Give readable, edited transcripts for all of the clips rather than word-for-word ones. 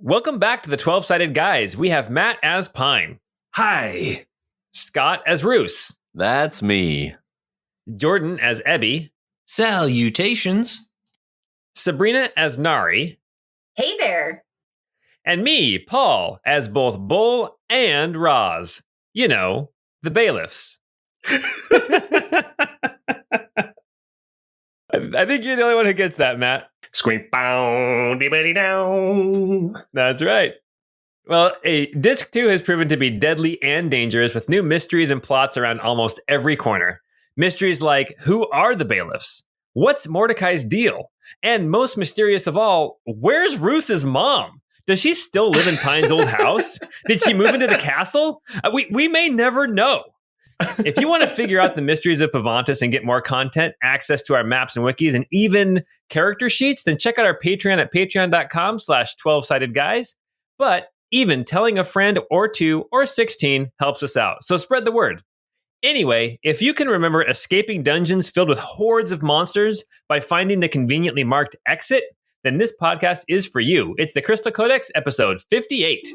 Welcome back to the 12-Sided Guys. We have Matt as Pine. Hi. Scott as Roos. That's me. Jordan as Ebby. Salutations. Sabrina as Nari. Hey there. And me, Paul, as both Bull and Roz. You know, the Bailiffs. I think you're the only one who gets that, Matt. Squeak bow, dibbity down. That's right. Well, Disc 2 has proven to be deadly and dangerous with new mysteries and plots around almost every corner. Mysteries like, who are the Bailiffs? What's Mordecai's deal? And most mysterious of all, where's Roos's mom? Does she still live in Pine's old house? Did she move into the castle? We may never know. If you want to figure out the mysteries of Pavantis and get more content, access to our maps and wikis, and even character sheets, then check out our Patreon at patreon.com/12sidedguys. But even telling a friend or 2 or 16 helps us out. So spread the word. Anyway, if you can remember escaping dungeons filled with hordes of monsters by finding the conveniently marked exit, then this podcast is for you. It's the Crystal Codex, episode 58.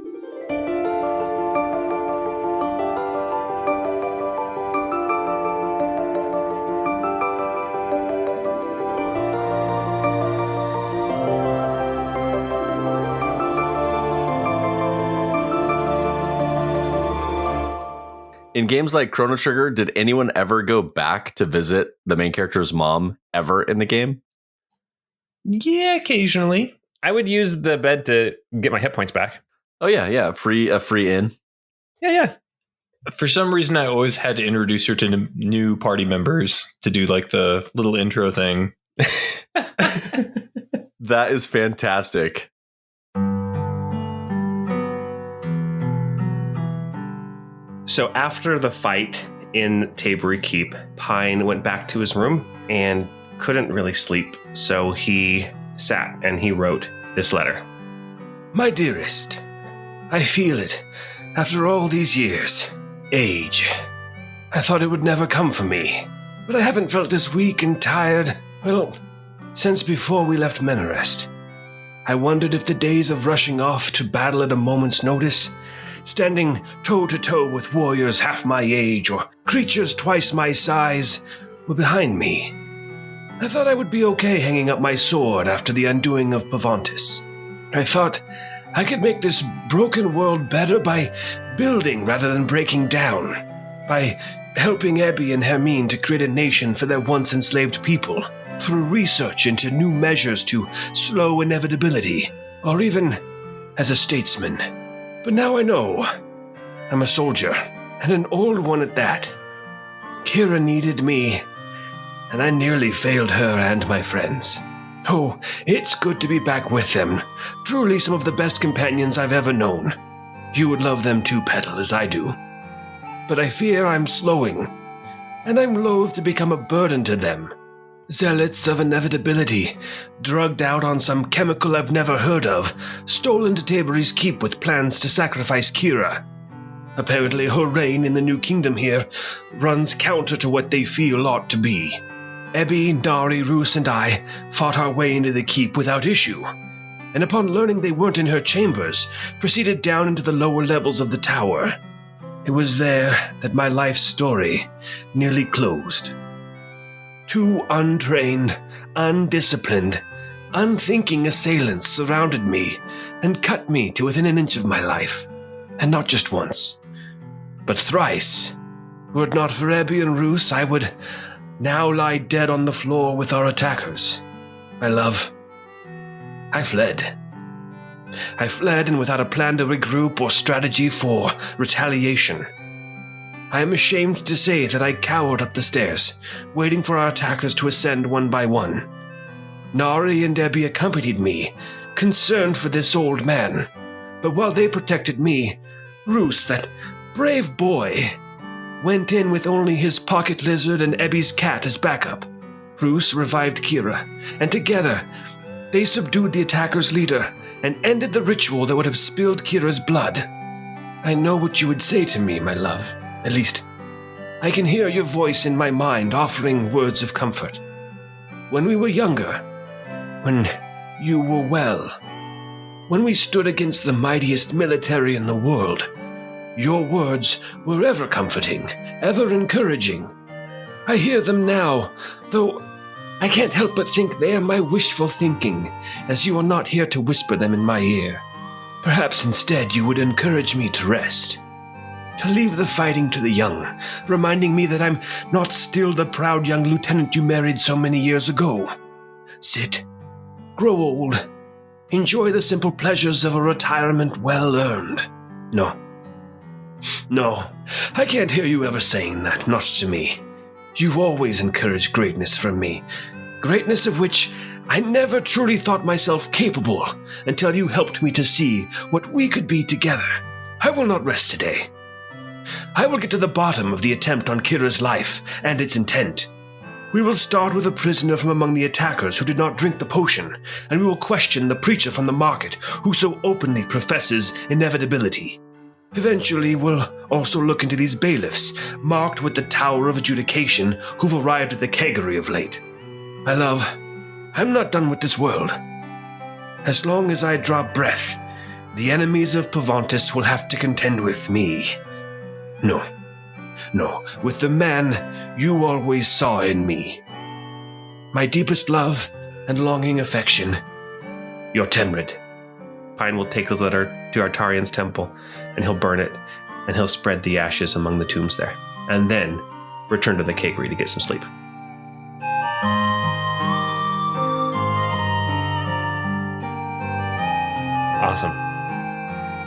In games like Chrono Trigger, did anyone ever go back to visit the main character's mom ever in the game? Yeah, occasionally. I would use the bed to get my hit points back. Oh, yeah. A free in. Yeah. For some reason, I always had to introduce her to new party members to do like the little intro thing. That is fantastic. So after the fight in Takeover Keep, Pine went back to his room and couldn't really sleep. So he sat and he wrote this letter. My dearest, I feel it. After all these years, age. I thought it would never come for me. But I haven't felt this weak and tired, well, since before we left Menarest. I wondered if the days of rushing off to battle at a moment's notice, standing toe-to-toe with warriors half my age or creatures twice my size, were behind me. I thought I would be okay hanging up my sword after the undoing of Pavantis. I thought I could make this broken world better by building rather than breaking down, by helping Ebby and Hermine to create a nation for their once enslaved people, through research into new measures to slow inevitability, or even as a statesman. But now I know. I'm a soldier, and an old one at that. Kira needed me, and I nearly failed her and my friends. Oh, it's good to be back with them. Truly some of the best companions I've ever known. You would love them too, Petal, as I do. But I fear I'm slowing, and I'm loath to become a burden to them. Zealots of inevitability, drugged out on some chemical I've never heard of, stolen to Takeover's Keep with plans to sacrifice Kira. Apparently her reign in the new kingdom here runs counter to what they feel ought to be. Ebby, Nari, Roos, and I fought our way into the keep without issue, and upon learning they weren't in her chambers, proceeded down into the lower levels of the tower. It was there that my life's story nearly closed. 2 untrained, undisciplined, unthinking assailants surrounded me and cut me to within an inch of my life. And not just once, but thrice. Were it not for Ebby and Roos, I would now lie dead on the floor with our attackers. My love, I fled. I fled, and without a plan to regroup or strategy for retaliation. I am ashamed to say that I cowered up the stairs, waiting for our attackers to ascend one by one. Nari and Ebby accompanied me, concerned for this old man. But while they protected me, Roos, that brave boy, went in with only his pocket lizard and Ebby's cat as backup. Roos revived Kira, and together they subdued the attacker's leader and ended the ritual that would have spilled Kira's blood. I know what you would say to me, my love. At least, I can hear your voice in my mind offering words of comfort. When we were younger, when you were well, when we stood against the mightiest military in the world. Your words were ever comforting, ever encouraging. I hear them now, though I can't help but think they are my wishful thinking, as you are not here to whisper them in my ear. Perhaps instead you would encourage me to rest, to leave the fighting to the young, reminding me that I'm not still the proud young lieutenant you married so many years ago. Sit, grow old, enjoy the simple pleasures of a retirement well earned. No, I can't hear you ever saying that, not to me. You've always encouraged greatness from me, greatness of which I never truly thought myself capable until you helped me to see what we could be together. I will not rest today. I will get to the bottom of the attempt on Kira's life and its intent. We will start with a prisoner from among the attackers who did not drink the potion, and we will question the preacher from the market who so openly professes inevitability. Eventually, we'll also look into these bailiffs, marked with the Tower of Adjudication, who've arrived at the Keggery of late. My love, I'm not done with this world. As long as I draw breath, the enemies of Pavantis will have to contend with me. No, with the man you always saw in me. My deepest love and longing affection, your Temrid. Pine will take this letter to Artarian's temple, and he'll burn it, and he'll spread the ashes among the tombs there, and then return to the Keggery to get some sleep. Awesome.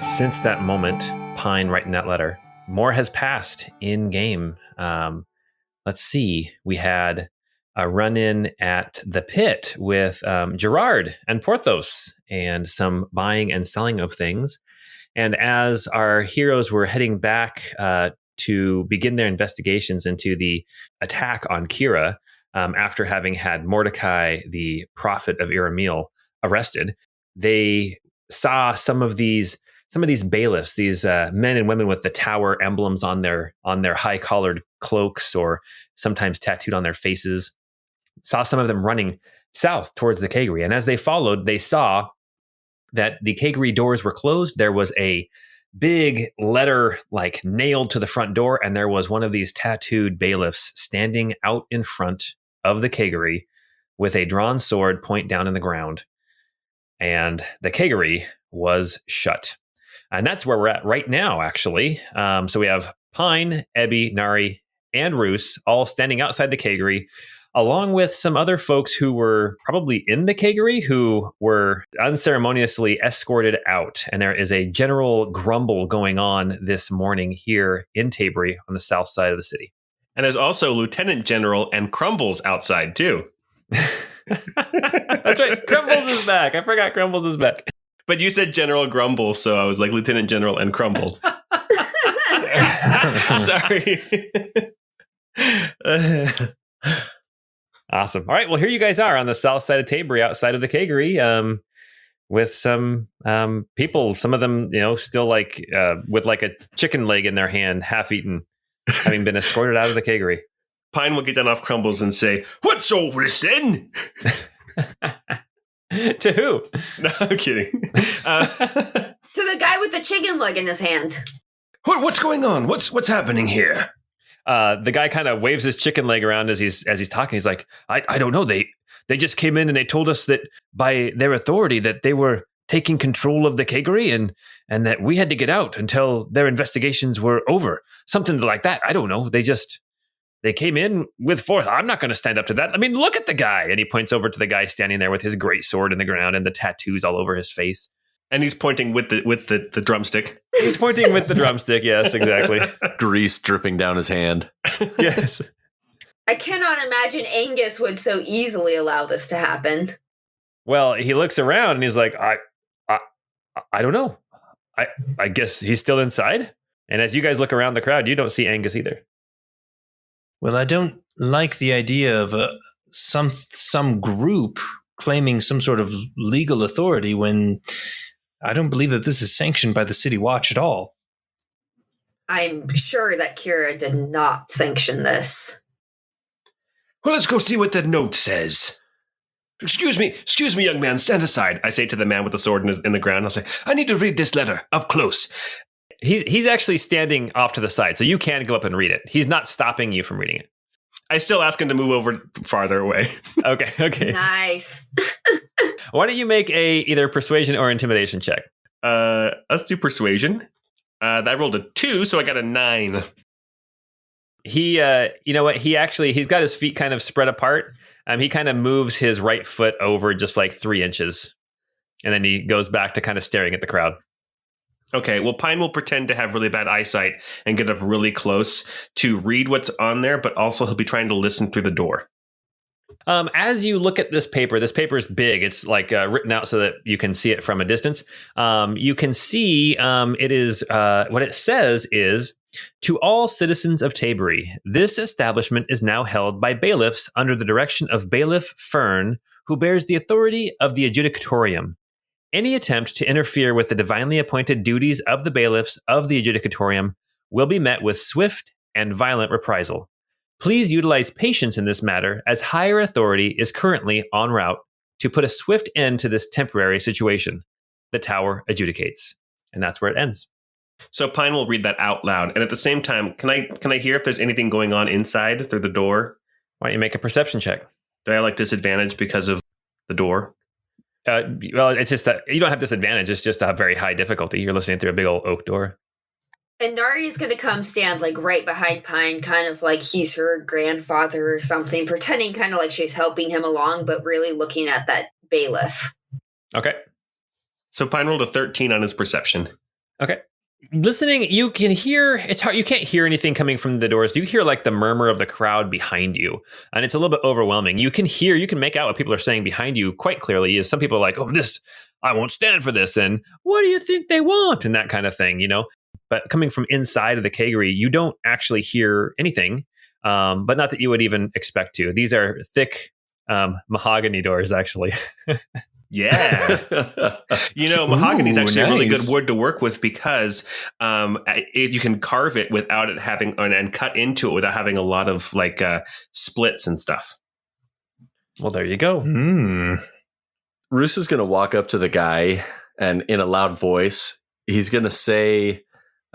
Since that moment, Pine writing that letter, more has passed in game. Let's see. We had a run-in at the pit with Gerard and Porthos and some buying and selling of things. And as our heroes were heading back to begin their investigations into the attack on Kira, after having had Mordecai, the prophet of Iramil, arrested, they saw some of these bailiffs, these men and women with the tower emblems on their high-collared cloaks or sometimes tattooed on their faces. Saw some of them running south towards the Keggery. And as they followed, they saw that the Keggery doors were closed. There was a big letter nailed to the front door, and there was one of these tattooed bailiffs standing out in front of the Keggery with a drawn sword point down in the ground. And the Keggery was shut. And that's where we're at right now, actually. So we have Pine, Ebby, Nari, and Roos all standing outside the Keggery, along with some other folks who were probably in the Keggery who were unceremoniously escorted out. And there is a general grumble going on this morning here in Tabery on the south side of the city. And there's also Lieutenant General and Crumbles outside, too. That's right. Crumbles is back. I forgot Crumbles is back. But you said General Grumble, so I was like Lieutenant General and Crumble. Sorry. Awesome. All right. Well, here you guys are on the south side of Tabery, outside of the Keggery, with some people. Some of them, still with a chicken leg in their hand, half eaten, having been escorted out of the Keggery. Pine will get down off Crumbles and say, "What's all this then?" To who? No, I'm kidding. To the guy with the chicken leg in his hand. What's going on? What's happening here? The guy kind of waves his chicken leg around as he's talking. He's like, I don't know. They just came in and they told us that by their authority that they were taking control of the Keggery and that we had to get out until their investigations were over. Something like that. I don't know. They came in with force. I'm not going to stand up to that. I mean, look at the guy. And he points over to the guy standing there with his great sword in the ground and the tattoos all over his face. And he's pointing with the drumstick. He's pointing with the drumstick. Yes, exactly. Grease dripping down his hand. Yes. I cannot imagine Angus would so easily allow this to happen. Well, he looks around and he's like, I don't know. I guess he's still inside. And as you guys look around the crowd, you don't see Angus either. Well, I don't like the idea of some group claiming some sort of legal authority when I don't believe that this is sanctioned by the City Watch at all. I'm sure that Kira did not sanction this. Well, let's go see what that note says. Excuse me, young man, stand aside. I say to the man with the sword in the ground, I'll say, I need to read this letter up close. He's actually standing off to the side, so you can go up and read it. He's not stopping you from reading it. I still ask him to move over farther away. Okay. Nice. Why don't you make a either persuasion or intimidation check? Let's do persuasion. That rolled a 2, so I got a 9. He, you know what? He's got his feet kind of spread apart. He kind of moves his right foot over just like 3 inches. And then he goes back to kind of staring at the crowd. Okay, well, Pine will pretend to have really bad eyesight and get up really close to read what's on there, but also he'll be trying to listen through the door. As you look at this paper is big. It's like written out so that you can see it from a distance. You can see it is what it says is, to all citizens of Keggery, this establishment is now held by bailiffs under the direction of Bailiff Fern, who bears the authority of the adjudicatorium. Any attempt to interfere with the divinely appointed duties of the bailiffs of the adjudicatorium will be met with swift and violent reprisal. Please utilize patience in this matter, as higher authority is currently en route to put a swift end to this temporary situation. The tower adjudicates. And that's where it ends. So Pine will read that out loud. And at the same time, can I hear if there's anything going on inside through the door? Why don't you make a perception check? Do I have disadvantage because of the door? Well, it's just that you don't have disadvantage. It's just a very high difficulty. You're listening through a big old oak door. And Nari's going to come stand right behind Pine, kind of like he's her grandfather or something, pretending kind of like she's helping him along, but really looking at that bailiff. Okay. So Pine rolled a 13 on his perception. Okay. Listening, you can hear, it's hard, you can't hear anything coming from the doors. You hear the murmur of the crowd behind you, and it's a little bit overwhelming. You can make out what people are saying behind you quite clearly. Some people are like, oh, I won't stand for this, and what do you think they want? And that kind of thing, But coming from inside of the Keggery, you don't actually hear anything, but not that you would even expect to. These are thick mahogany doors, actually. Yeah. Mahogany is actually a really good wood to work with because you can carve it without it having and cut into it without having a lot of splits and stuff. Well, there you go. Roos is going to walk up to the guy and in a loud voice, he's going to say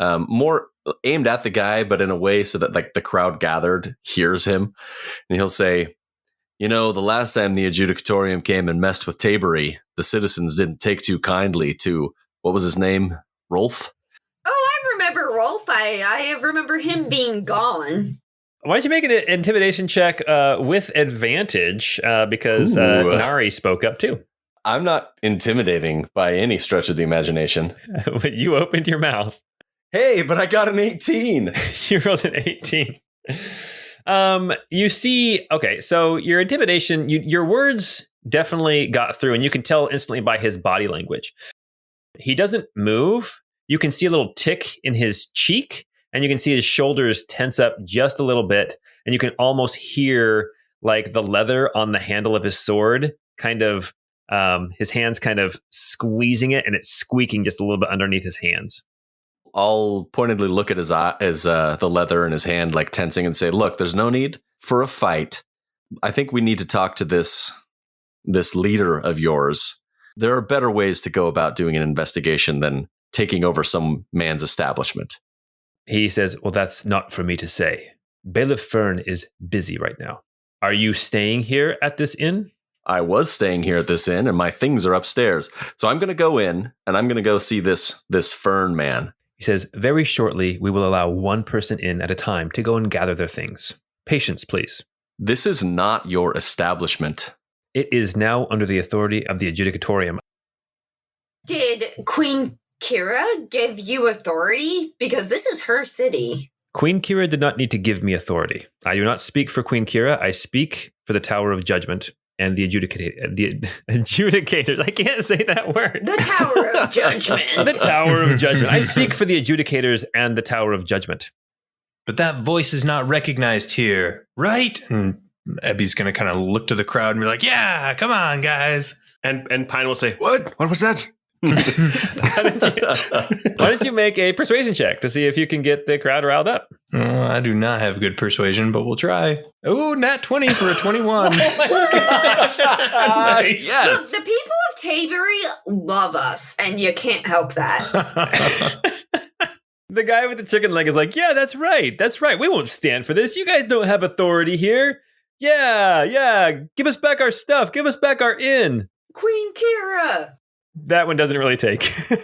more aimed at the guy, but in a way so that the crowd gathered hears him. And he'll say, the last time the adjudicatorium came and messed with Keggery, the citizens didn't take too kindly to, what was his name? Rolf? Oh, I remember Rolf. I remember him being gone. Why don't you make an intimidation check with advantage because Nari spoke up too. I'm not intimidating by any stretch of the imagination. But you opened your mouth. Hey, but I got an 18. You rolled an 18. You see, okay, so your intimidation, your words definitely got through, and you can tell instantly by his body language. He doesn't move. You can see a little tick in his cheek, and you can see his shoulders tense up just a little bit, and you can almost hear the leather on the handle of his sword, kind of his hands kind of squeezing it, and it's squeaking just a little bit underneath his hands. I'll pointedly look at his the leather in his hand, tensing, and say, look, there's no need for a fight. I think we need to talk to this leader of yours. There are better ways to go about doing an investigation than taking over some man's establishment. He says, well, that's not for me to say. Bailiff Fern is busy right now. Are you staying here at this inn? I was staying here at this inn, and my things are upstairs. So I'm going to go in, and I'm going to go see this Fern man. He says, very shortly, we will allow one person in at a time to go and gather their things. Patience, please. This is not your establishment. It is now under the authority of the adjudicatorium. Did Queen Kira give you authority? Because this is her city. Queen Kira did not need to give me authority. I do not speak for Queen Kira. I speak for the Tower of Judgment and the adjudicators. I can't say that word. The Tower of Judgment. The Tower of Judgment. I speak for the adjudicators and the Tower of Judgment. But that voice is not recognized here, right? And Ebby's going to kind of look to the crowd and be like, yeah, come on, guys. And Pine will say, what? What was that? Why don't you make a persuasion check to see if you can get the crowd riled up? I do not have good persuasion, but we'll try. Oh, nat 20 for a 21. Oh my gosh. Nice. Yes. The people of Keggery love us, and you can't help that. The guy with the chicken leg is like, yeah, that's right. That's right. We won't stand for this. You guys don't have authority here. Yeah. Give us back our stuff. Give us back our inn. Queen Kira. That one doesn't really take. You're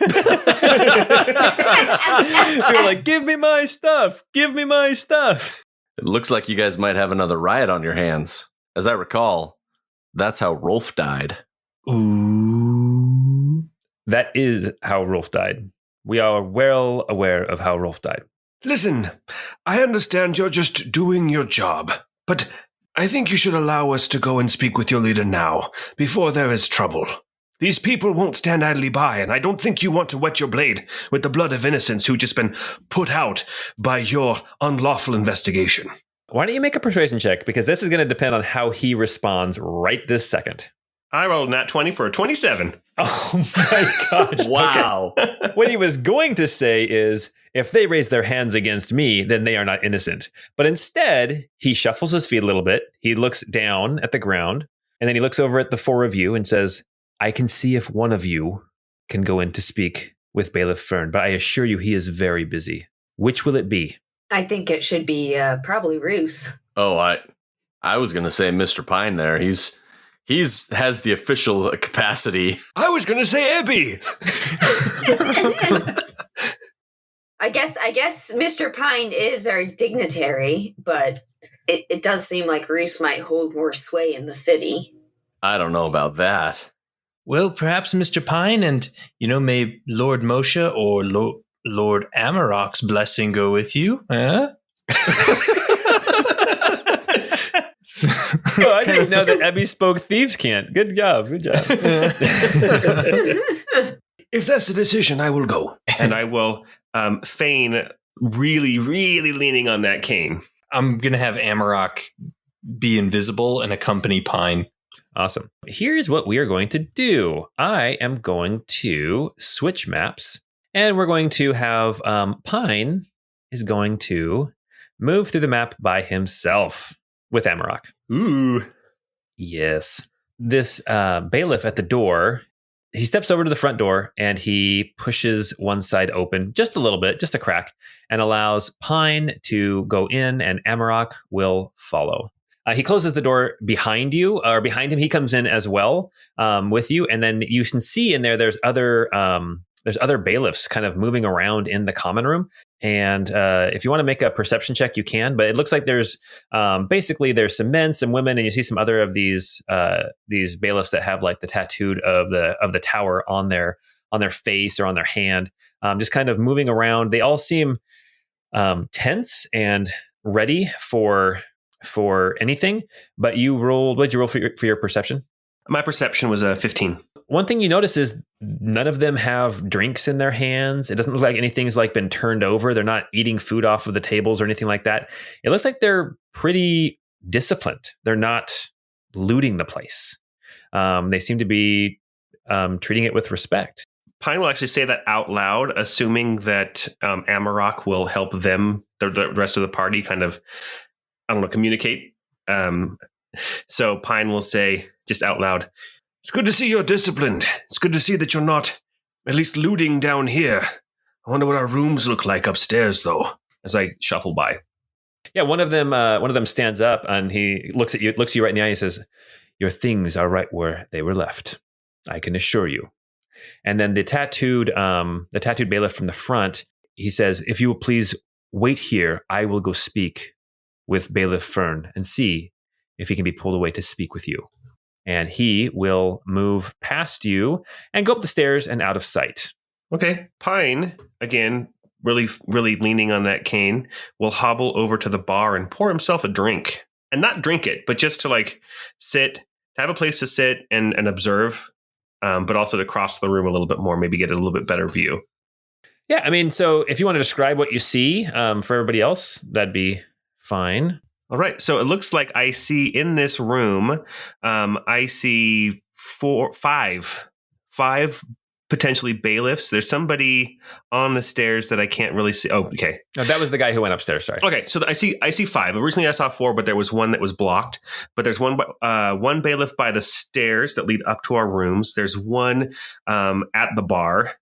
like, give me my stuff. Give me my stuff. It looks like you guys might have another riot on your hands. As I recall, that's how Rolf died. Ooh. That is how Rolf died. We are well aware of how Rolf died. Listen, I understand you're just doing your job, but I think you should allow us to go and speak with your leader now, before there is trouble. These people won't stand idly by, and I don't think you want to wet your blade with the blood of innocents who just been put out by your unlawful investigation. Why don't you make a persuasion check? Because this is going to depend on how he responds right this second. I rolled nat 20 for a 27. Oh my gosh. Wow. Okay. What he was going to say is, if they raise their hands against me, then they are not innocent. But instead, he shuffles his feet a little bit. He looks down at the ground, and then he looks over at the four of you and says, I can see if one of you can go in to speak with Bailiff Fern, but I assure you he is very busy. Which will it be? I think it should be probably Roos. Oh, I was going to say Mr. Pine there. He's has the official capacity. I was going to say Ebby! I guess Mr. Pine is our dignitary, but it does seem like Roos might hold more sway in the city. I don't know about that. Well, perhaps Mr. Pine and, may Lord Moshe or Lord Amarok's blessing go with you, huh? Oh, I didn't know that Ebby spoke thieves' cant. Good job. If that's the decision, I will go. And I will feign really, really leaning on that cane. I'm going to have Amarok be invisible and accompany Pine. Awesome. Here's what we are going to do. I am going to switch maps, and we're going to have Pine is going to move through the map by himself with Amarok. Ooh. Yes. This bailiff at the door, he steps over to the front door and he pushes one side open just a little bit, just a crack, and allows Pine to go in, and Amarok will follow. He closes the door behind you, or behind him. He comes in as well with you, and then you can see in there there's other bailiffs kind of moving around in the common room. And if you want to make a perception check, you can. But it looks like there's basically there's some men, some women, and you see some other of these bailiffs that have like the tattooed of the tower on their face or on their hand, just kind of moving around. They all seem tense and ready for anything. But you rolled. What did you roll for your perception? My perception was a 15. One thing you notice is none of them have drinks in their hands. It doesn't look like anything's like been turned over. They're not eating food off of the tables or anything like that. It looks like they're pretty disciplined. They're not looting the place. They seem to be treating it with respect. Pine will actually say that out loud, assuming that Amarok will help them, the rest of the party, kind of, communicate. So Pine will say just out loud, "It's good to see you're disciplined. It's good to see that you're not at least looting down here. I wonder what our rooms look like upstairs, though," as I shuffle by. Yeah, one of them stands up and he looks you right in the eye and says, "Your things are right where they were left. I can assure you." And then the tattooed bailiff from the front, he says, "If you will please wait here, I will go speak with Bailiff Fern and see if he can be pulled away to speak with you." And he will move past you and go up the stairs and out of sight. Okay. Pine, again, really, really leaning on that cane, will hobble over to the bar and pour himself a drink. And not drink it, but just to sit, to have a place to sit and observe, but also to cross the room a little bit more, maybe get a little bit better view. Yeah, I mean, so if you want to describe what you see for everybody else, that'd be fine. All right. So it looks like I see in this room, I see five potentially bailiffs. There's somebody on the stairs that I can't really see. Oh, okay. No, that was the guy who went upstairs. Sorry. Okay, so I see 5. Originally, I saw 4, but there was one that was blocked. But there's one bailiff by the stairs that lead up to our rooms. There's one at the bar.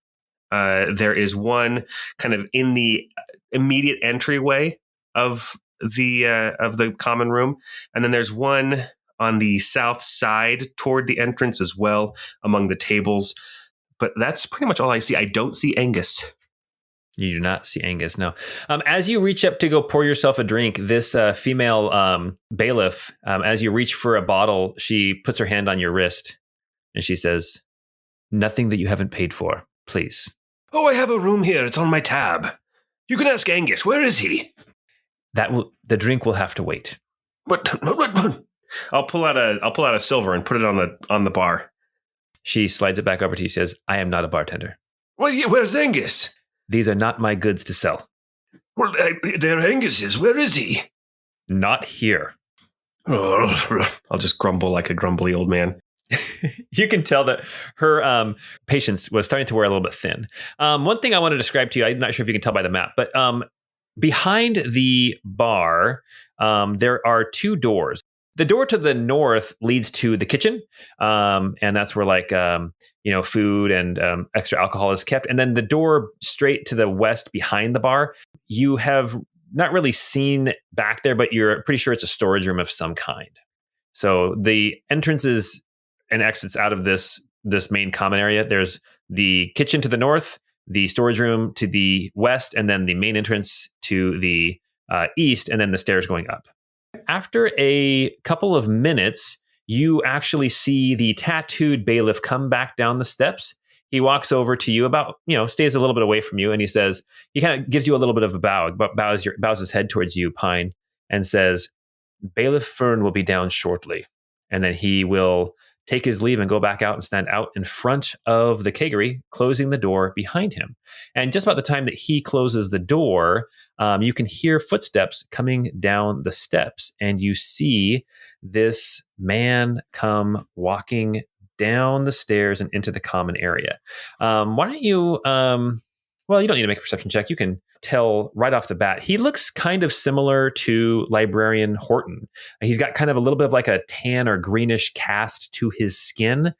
There is one kind of in the immediate entryway of the common room, and then there's one on the south side toward the entrance as well, among the tables. But that's pretty much all I see. I don't see Angus. You do not see Angus, no. As you reach up to go pour yourself a drink, this female bailiff, as you reach for a bottle, she puts her hand on your wrist and she says, "Nothing that you haven't paid for, please." Oh, I have a room here. It's on my tab. You can ask Angus. Where is he? The drink will have to wait. What? I'll pull out a silver and put it on the bar. She slides it back over to you. She says, "I am not a bartender. Well, where's Angus? These are not my goods to sell." Well, there Angus is. Where is he? Not here. Oh, I'll just grumble like a grumbly old man. You can tell that her patience was starting to wear a little bit thin. One thing I want to describe to you, I'm not sure if you can tell by the map, but behind the bar, there are 2 doors. The door to the north leads to the kitchen, and that's where food and extra alcohol is kept. And then the door straight to the west behind the bar, you have not really seen back there, but you're pretty sure it's a storage room of some kind. So the entrances and exits out of this main common area, there's the kitchen to the north, the storage room to the west, and then the main entrance to the east, and then the stairs going up. After a couple of minutes, you actually see the tattooed bailiff come back down the steps. He walks over to you stays a little bit away from you, and he kind of gives you a little bit of a bow, but bows his head towards you, Pine, and says, "Bailiff Fern will be down shortly." And then he will take his leave and go back out and stand out in front of the Keggery, closing the door behind him. And just about the time that he closes the door, you can hear footsteps coming down the steps, and you see this man come walking down the stairs and into the common area. Why don't you... you don't need to make a perception check. You can tell right off the bat. He looks kind of similar to Librarian Horton. He's got kind of a little bit of like a tan or greenish cast to his skin.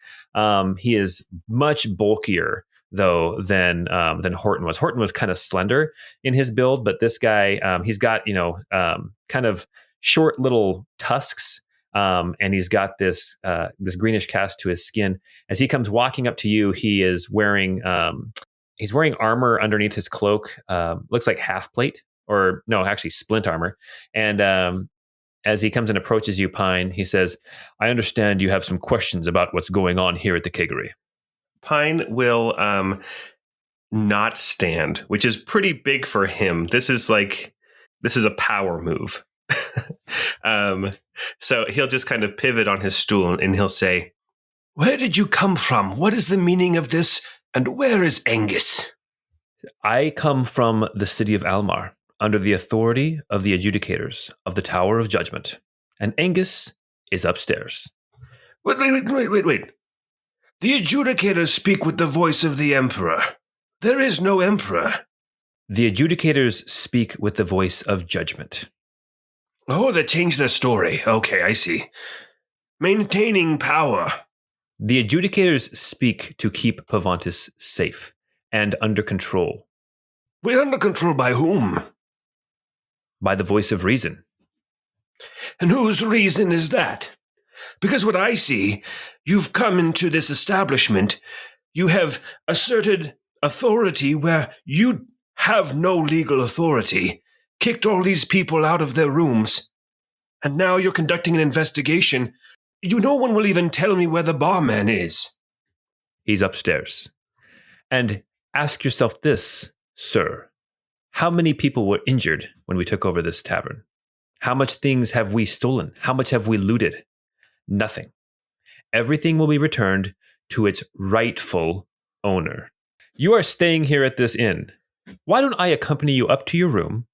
He is much bulkier though than Horton was. Horton was kind of slender in his build, but this guy, he's got kind of short little tusks, and he's got this greenish cast to his skin. As he comes walking up to you, he is wearing armor underneath his cloak. Looks like half plate, or no, actually splint armor. And as he comes and approaches you, Pine, he says, "I understand you have some questions about what's going on here at the Keggery." Pine will not stand, which is pretty big for him. This is a power move. So he'll just kind of pivot on his stool and he'll say, Where did you come from? What is the meaning of this? And where is Angus? "I come from the city of Almar, under the authority of the adjudicators of the Tower of Judgment. And Angus is upstairs." Wait. The adjudicators speak with the voice of the Emperor. There is no Emperor. "The adjudicators speak with the voice of judgment." Oh, they changed their story. Okay, I see. Maintaining power. "The adjudicators speak to keep Pavantis safe and under control." We're under control by whom? "By the voice of reason." And whose reason is that? Because what I see, you've come into this establishment, you have asserted authority where you have no legal authority, kicked all these people out of their rooms, and now you're conducting an investigation. No one will even tell me where the barman is. "He's upstairs. And ask yourself this, sir. How many people were injured when we took over this tavern? How much things have we stolen? How much have we looted? Nothing. Everything will be returned to its rightful owner. You are staying here at this inn. Why don't I accompany you up to your room?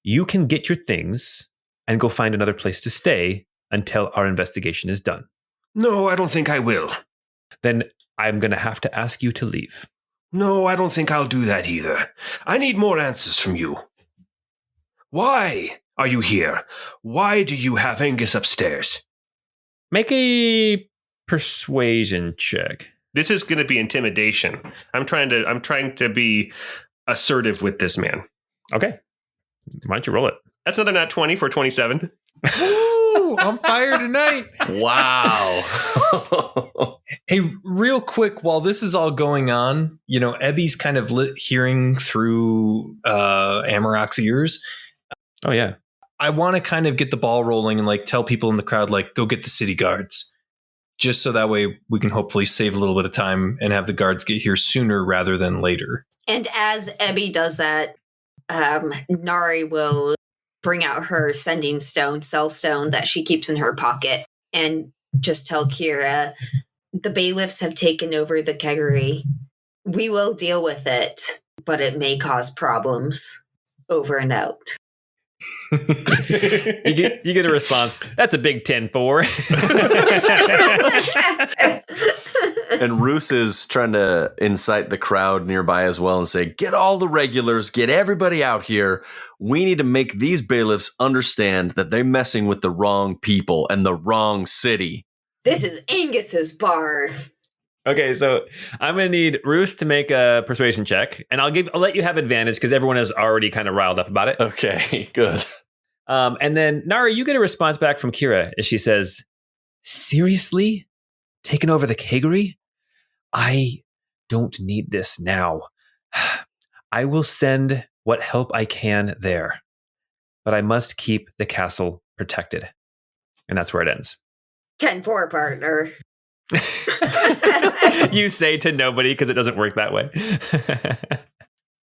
You can get your things and go find another place to stay until our investigation is done." No, I don't think I will. "Then I'm going to have to ask you to leave." No, I don't think I'll do that either. I need more answers from you. Why are you here? Why do you have Angus upstairs? Make a persuasion check. This is going to be intimidation. I'm trying to be assertive with this man. Okay. Why don't you roll it? That's another nat 20 for 27. Woo! On fire tonight. Wow. Hey, real quick, while this is all going on, Ebby's kind of hearing through Amarok's ears. Oh, yeah. I want to kind of get the ball rolling and tell people in the crowd, go get the city guards. Just so that way we can hopefully save a little bit of time and have the guards get here sooner rather than later. And as Ebby does that, Nari will bring out her sending stone, cell stone that she keeps in her pocket, and just tell Kira, the bailiffs have taken over the Keggery. We will deal with it, but it may cause problems. Over and out. you get a response. That's a big 10-4. And Roos is trying to incite the crowd nearby as well and say, get all the regulars, get everybody out here. We need to make these bailiffs understand that they're messing with the wrong people and the wrong city. This is Angus's bar. Okay, so I'm going to need Roos to make a persuasion check, and I'll let you have advantage because everyone is already kind of riled up about it. Okay, good. And then, Nari, you get a response back from Kira as she says, seriously? Taking over the Keggery? I don't need this now. I will send what help I can there, but I must keep the castle protected. And that's where it ends. 10-4, partner. You say to nobody because it doesn't work that way.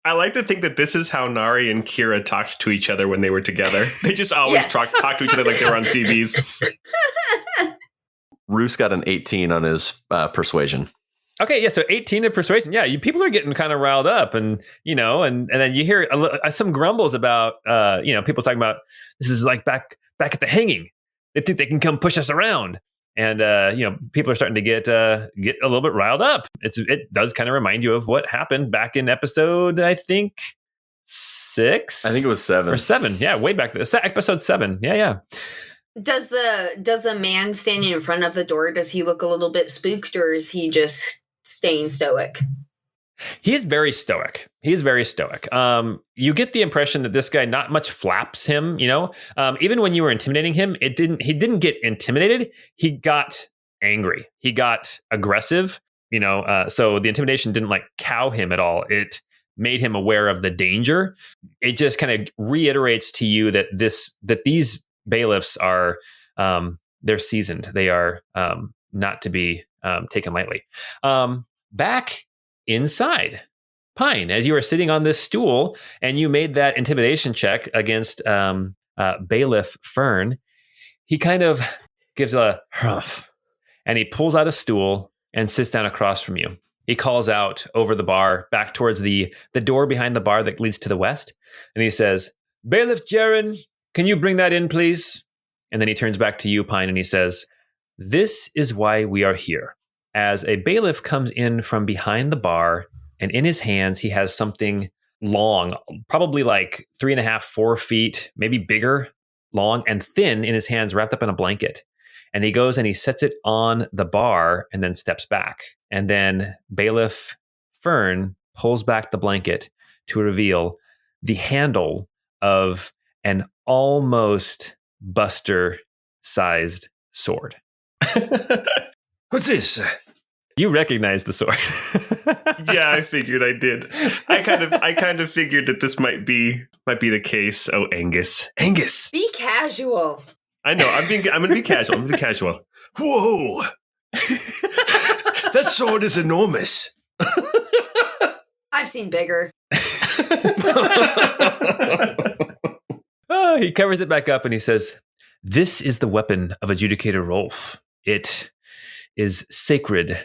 I like to think that this is how Nari and Kira talked to each other when they were together. They just always talk to each other like they were on CBs. Roos got an 18 on his persuasion. Okay, yeah, so 18 to persuasion. Yeah, people are getting kind of riled up, and and then you hear some grumbles about people talking about this is like back at the hanging. They think they can come push us around. And people are starting to get a little bit riled up. It does kind of remind you of what happened back in episode, I think, 6. I think it was 7 or 7. Yeah, way back there. Episode 7. Yeah. Does the man standing in front of the door, does he look a little bit spooked, or is he just staying stoic? He's very stoic. You get the impression that this guy not much flaps him, even when you were intimidating him, he didn't get intimidated. He got angry. He got aggressive, so the intimidation didn't cow him at all. It made him aware of the danger. It just kind of reiterates to you that these bailiffs are, they're seasoned. They are not to be taken lightly. Back inside Pine, as you are sitting on this stool and you made that intimidation check against Bailiff Fern, he kind of gives a huff and he pulls out a stool and sits down across from you. He calls out over the bar back towards the door behind the bar that leads to the west. And he says, Bailiff Jaren, can you bring that in, please? And then he turns back to you, Pine, and he says, this is why we are here. As a bailiff comes in from behind the bar, and in his hands, he has something long, probably 3.5, 4 feet, maybe bigger, long and thin in his hands, wrapped up in a blanket. And he goes and he sets it on the bar and then steps back. And then Bailiff Fern pulls back the blanket to reveal the handle of an almost Buster-sized sword. What's this? You recognize the sword. Yeah, I figured I did. I kind of figured that this might be the case. Oh, Angus. Be casual. I know. I'm going to be casual. Whoa! That sword is enormous. I've seen bigger. He covers it back up and he says, this is the weapon of Adjudicator Rolf. It is sacred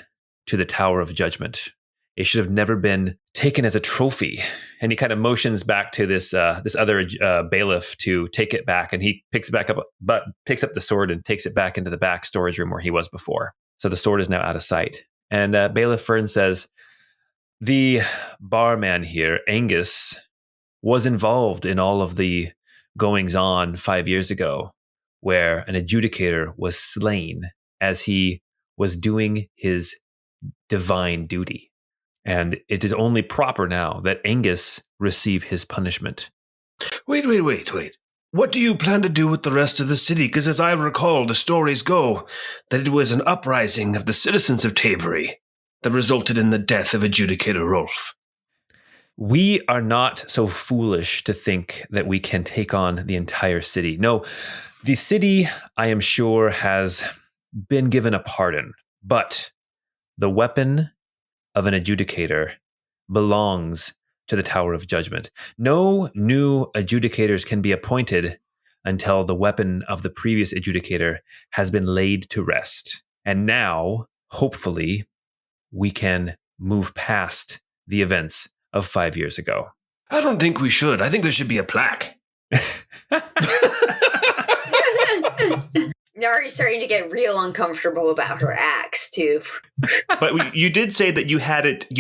to the Tower of Judgment. It should have never been taken as a trophy. And he kind of motions back to this other bailiff to take it back. And he picks it back up, but picks up the sword and takes it back into the back storage room where he was before. So the sword is now out of sight. And Bailiff Fern says, The barman here, Angus, was involved in all of the goings on 5 years ago, where an adjudicator was slain as he was doing his divine duty. And it is only proper now that Angus receive his punishment. Wait. What do you plan to do with the rest of the city? Because as I recall, the stories go that it was an uprising of the citizens of Keggery that resulted in the death of Adjudicator Rolf. We are not so foolish to think that we can take on the entire city. No, the city, I am sure, has been given a pardon, but the weapon of an adjudicator belongs to the Tower of Judgment. No new adjudicators can be appointed until the weapon of the previous adjudicator has been laid to rest. And now, hopefully, we can move past the events of 5 years ago. I don't think we should. I think there should be a plaque. Nari's starting to get real uncomfortable about her axe, too. But you did say that you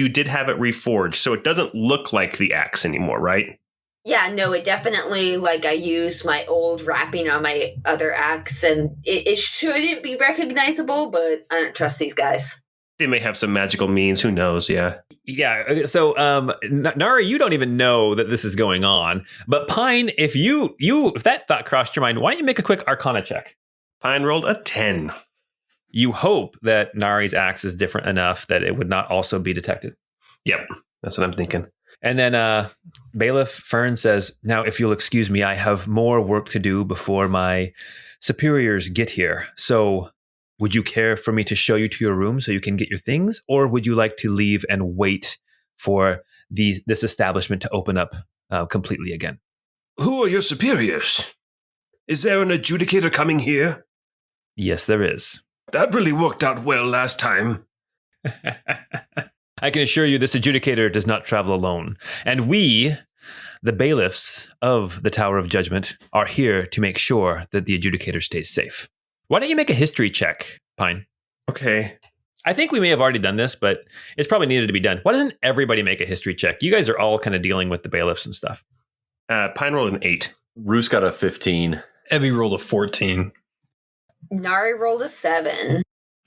did have it reforged, so it doesn't look like the axe anymore, right? Yeah, no, it definitely, I used my old wrapping on my other axe, and it shouldn't be recognizable, but I don't trust these guys. They may have some magical means, who knows, yeah. Yeah, so Nari, you don't even know that this is going on, but Pine, if that thought crossed your mind, why don't you make a quick Arcana check? Pine rolled a 10. You hope that Nari's axe is different enough that it would not also be detected. Yep, that's what I'm thinking. And then Bailiff Fern says, now, if you'll excuse me, I have more work to do before my superiors get here. So would you care for me to show you to your room so you can get your things? Or would you like to leave and wait for this establishment to open up completely again? Who are your superiors? Is there an adjudicator coming here? Yes, there is. That really worked out well last time. I can assure you this adjudicator does not travel alone. And we, the bailiffs of the Tower of Judgment, are here to make sure that the adjudicator stays safe. Why don't you make a history check, Pine? Okay. I think we may have already done this, but it's probably needed to be done. Why doesn't everybody make a history check? You guys are all kind of dealing with the bailiffs and stuff. Pine rolled an 8. Roos got a 15. Ebby rolled a 14. Nari rolled a 7.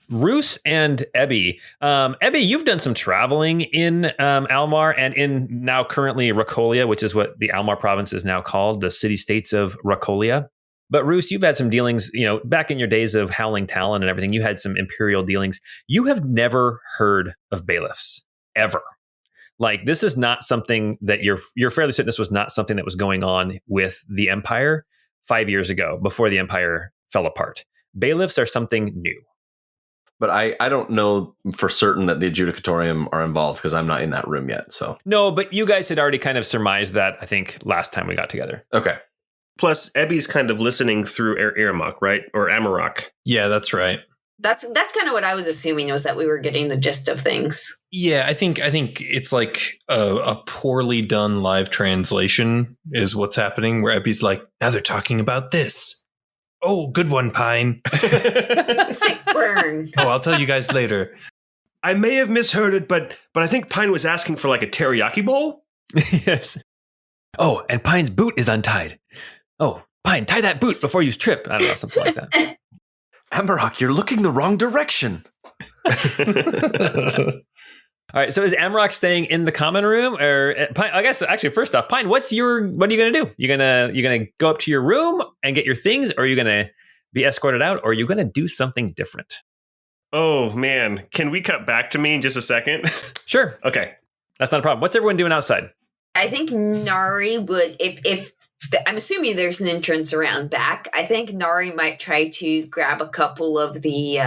Roos and Ebby. Ebby, you've done some traveling in Almar and in now currently Racolia, which is what the Almar province is now called, the city-states of Racolia. But Roos, you've had some dealings, back in your days of Howling Talon and everything, you had some imperial dealings. You have never heard of bailiffs, ever. This is not something that you're fairly certain this was not something that was going on with the Empire 5 years ago, before the Empire fell apart. Bailiffs are something new. But I don't know for certain that the Adjudicatorium are involved because I'm not in that room yet. So no, but you guys had already kind of surmised that, I think, last time we got together. Okay. Plus, Ebby's kind of listening through Irmak, right? Or Amarok. Yeah, that's right. That's kind of what I was assuming, was that we were getting the gist of things. Yeah, I think it's like a poorly done live translation is what's happening, where Ebby's like, now they're talking about this. Oh, good one, Pine. Sick burn. Oh, I'll tell you guys later. I may have misheard it, but I think Pine was asking for a teriyaki bowl. Yes. Oh, and Pine's boot is untied. Oh, Pine, tie that boot before you trip. I don't know, something like that. Amarok, you're looking the wrong direction. All right, so is Amarok staying in the common room, or Pine? I guess actually, first off, Pine, what are you gonna do? You gonna go up to your room and get your things, or are you gonna be escorted out, or are you gonna do something different? Oh man, can we cut back to me in just a second? Sure. Okay, that's not a problem. What's everyone doing outside? I think Nari would, if I'm assuming there's an entrance around back, I think Nari might try to grab a couple of the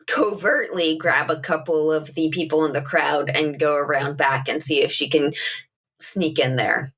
covertly grab a couple of the people in the crowd and go around back and see if she can sneak in there.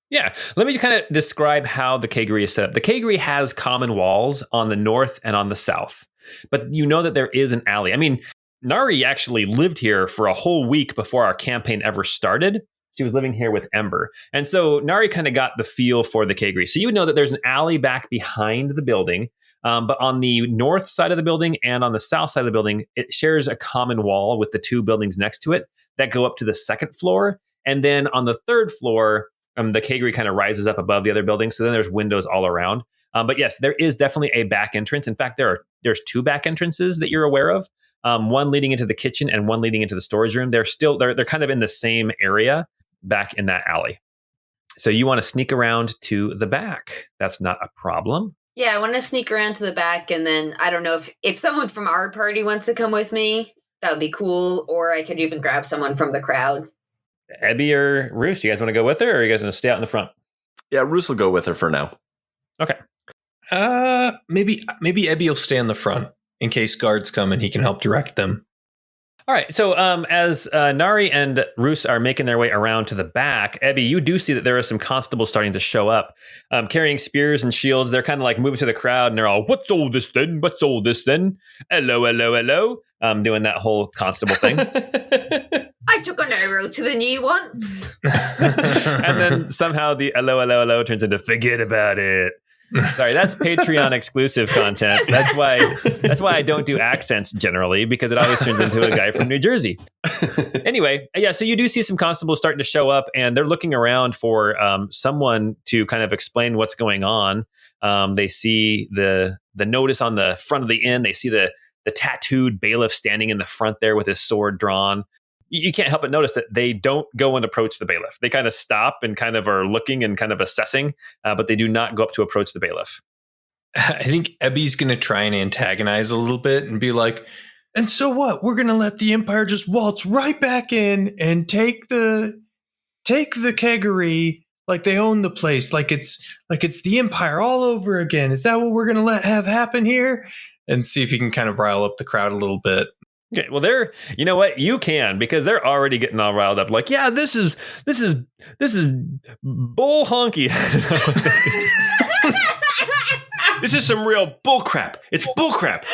Yeah, let me kind of describe how the Keggery is set up. The Keggery has common walls on the north and on the south, but you know that there is an alley. I mean, Nari actually lived here for a whole week before our campaign ever started. She was living here with Ember. And so Nari kind of got the feel for the Keggery. So you would know that there's an alley back behind the building. But on the north side of the building and on the south side of the building, it shares a common wall with the two buildings next to it that go up to the second floor. And then on the third floor, the Keggery kind of rises up above the other buildings. So then there's windows all around. But yes, there is definitely a back entrance. In fact, there's two back entrances that you're aware of. One leading into the kitchen and one leading into the storage room. They're kind of in the same area back in that alley. So you want to sneak around to the back. That's not a problem. Yeah, I want to sneak around to the back, and then I don't know if someone from our party wants to come with me, that would be cool. Or I could even grab someone from the crowd. Ebby or Roos, you guys want to go with her, or are you guys going to stay out in the front? Yeah, Roos will go with her for now. Okay. Maybe Ebby will stay in the front in case guards come and he can help direct them. All right. So as Nari and Roos are making their way around to the back, Ebby, you do see that there are some constables starting to show up, carrying spears and shields. They're kind of like moving to the crowd, and they're all, "What's all this then? What's all this then? Hello, hello, hello." Doing that whole constable thing. I took an arrow to the knee once. And then somehow the hello, hello, hello turns into forget about it. Sorry, that's Patreon exclusive content. That's why I don't do accents generally, because it always turns into a guy from New Jersey. Anyway, yeah, so you do see some constables starting to show up, and they're looking around for someone to kind of explain what's going on. They see the notice on the front of the inn. They see the tattooed bailiff standing in the front there with his sword drawn. You can't help but notice that they don't go and approach the bailiff. They kind of stop and kind of are looking and kind of assessing, but they do not go up to approach the bailiff. I think Ebby's going to try and antagonize a little bit and be like, and so what? We're going to let the Empire just waltz right back in and take the Keggery like they own the place, like it's the Empire all over again. Is that what we're going to have happen here? And see if he can kind of rile up the crowd a little bit. Okay, well, you know what? You can, because they're already getting all riled up. Like, yeah, this is bull honky. This is some real bull crap. It's bull crap.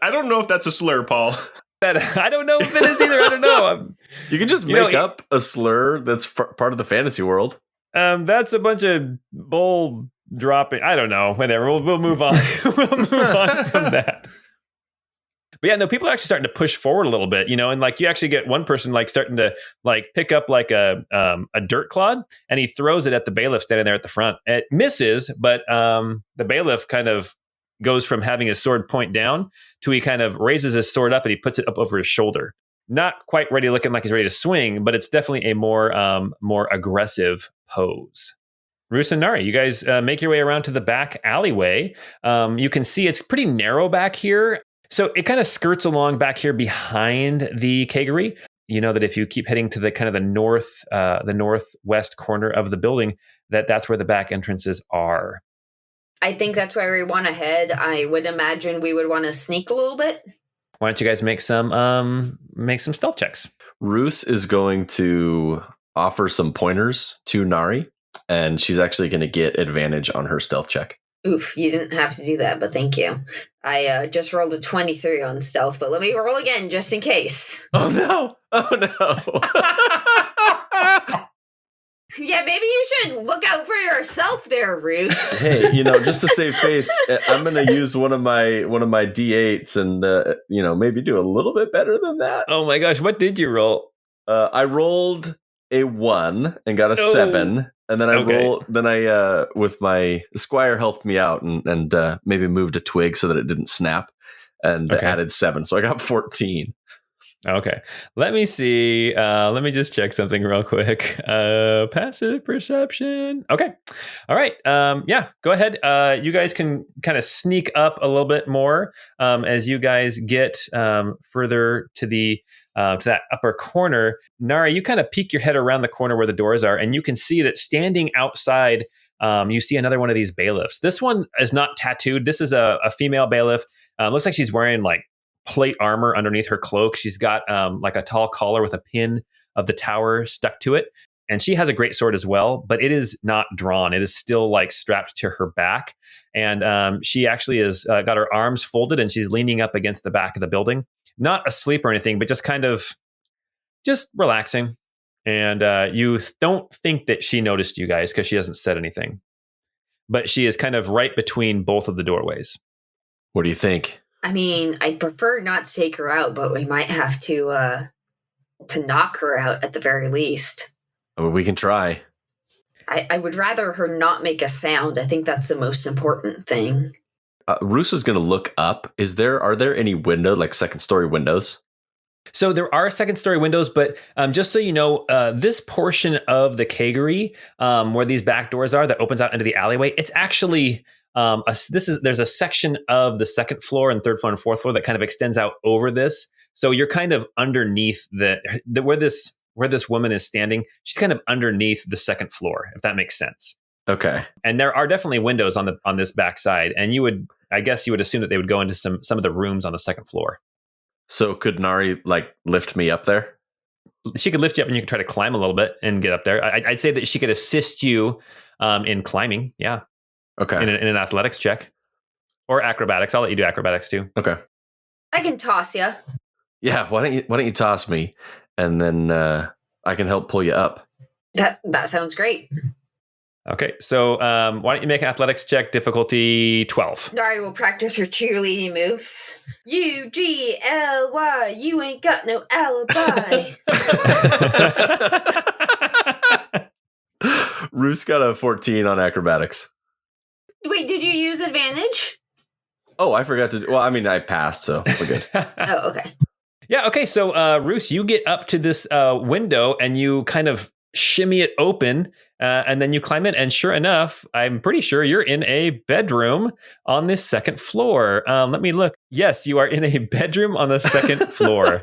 I don't know if that's a slur, Paul. I don't know if it is either. I don't know. You can just make up a slur that's part of the fantasy world. That's a bunch of bull dropping. I don't know. Whatever. We'll move on. We'll move on from that. But yeah, no, people are actually starting to push forward a little bit, and like you actually get one person like starting to like pick up like a dirt clod, and he throws it at the bailiff standing there at the front. It misses, but the bailiff kind of goes from having his sword point down to he kind of raises his sword up and he puts it up over his shoulder. Not quite ready, looking like he's ready to swing, but it's definitely a more aggressive pose. Roos and Nari, you guys make your way around to the back alleyway. You can see it's pretty narrow back here. So it kind of skirts along back here behind the Keggery. You know that if you keep heading to the kind of the northwest corner of the building, that's where the back entrances are. I think that's where we want to head. I would imagine we would want to sneak a little bit. Why don't you guys make some stealth checks? Roos is going to offer some pointers to Nari, and she's actually going to get advantage on her stealth check. Oof, you didn't have to do that, but thank you. I just rolled a 23 on stealth, but let me roll again just in case. Oh no! Yeah, maybe you should look out for yourself there, Roos. Hey, just to save face, I'm going to use one of my D8s and maybe do a little bit better than that. Oh my gosh, what did you roll? I rolled a 1 and got a 7, and then with my squire helped me out and maybe moved a twig so that it didn't snap, and added 7, so I got 14. Okay, let me see. Let me just check something real quick. Passive perception. Okay, all right. Yeah, go ahead. You guys can kind of sneak up a little bit more as you guys get further to that upper corner. Nari, you kind of peek your head around the corner where the doors are, and you can see that standing outside, you see another one of these bailiffs. This one is not tattooed. This is a female bailiff. Looks like she's wearing like plate armor underneath her cloak. She's got like a tall collar with a pin of the tower stuck to it. And she has a great sword as well, but it is not drawn. It is still like strapped to her back. And she actually has got her arms folded and she's leaning up against the back of the building. Not asleep or anything, but just kind of relaxing. And you don't think that she noticed you guys because she hasn't said anything. but she is kind of right between both of the doorways. What do you think? I mean, I'd prefer not to take her out, but we might have to knock her out at the very least. I mean, we can try. I would rather her not make a sound. I think that's the most important thing. Roos is going to look up. Are there any window, like second story windows? So there are second story windows, but just so you know, this portion of the Keggery, where these back doors are that opens out into the alleyway, it's actually there's a section of the second floor and third floor and fourth floor that kind of extends out over this. So you're kind of underneath where this woman is standing. She's kind of underneath the second floor, if that makes sense. Okay. And there are definitely windows on this back side, and I guess you would assume that they would go into some of the rooms on the second floor. So could Nari lift me up there? She could lift you up, and you could try to climb a little bit and get up there. I'd say that she could assist you in climbing. Yeah. Okay. In an athletics check or acrobatics. I'll let you do acrobatics too. Okay. I can toss you. Yeah. Why don't you toss me, and then I can help pull you up. That sounds great. Okay, so why don't you make an athletics check, difficulty 12? Nari will practice her cheerleading moves. UGLY, you ain't got no alibi. Ruth's got a 14 on acrobatics. Wait, did you use advantage? Oh, I forgot to. Well, I mean, I passed, so we're good. Oh, okay. Yeah, okay, so Roos, you get up to this window and you kind of shimmy it open, and then you climb in, and sure enough, I'm pretty sure you're in a bedroom on this second floor. Let me look. Yes, you are in a bedroom on the second floor.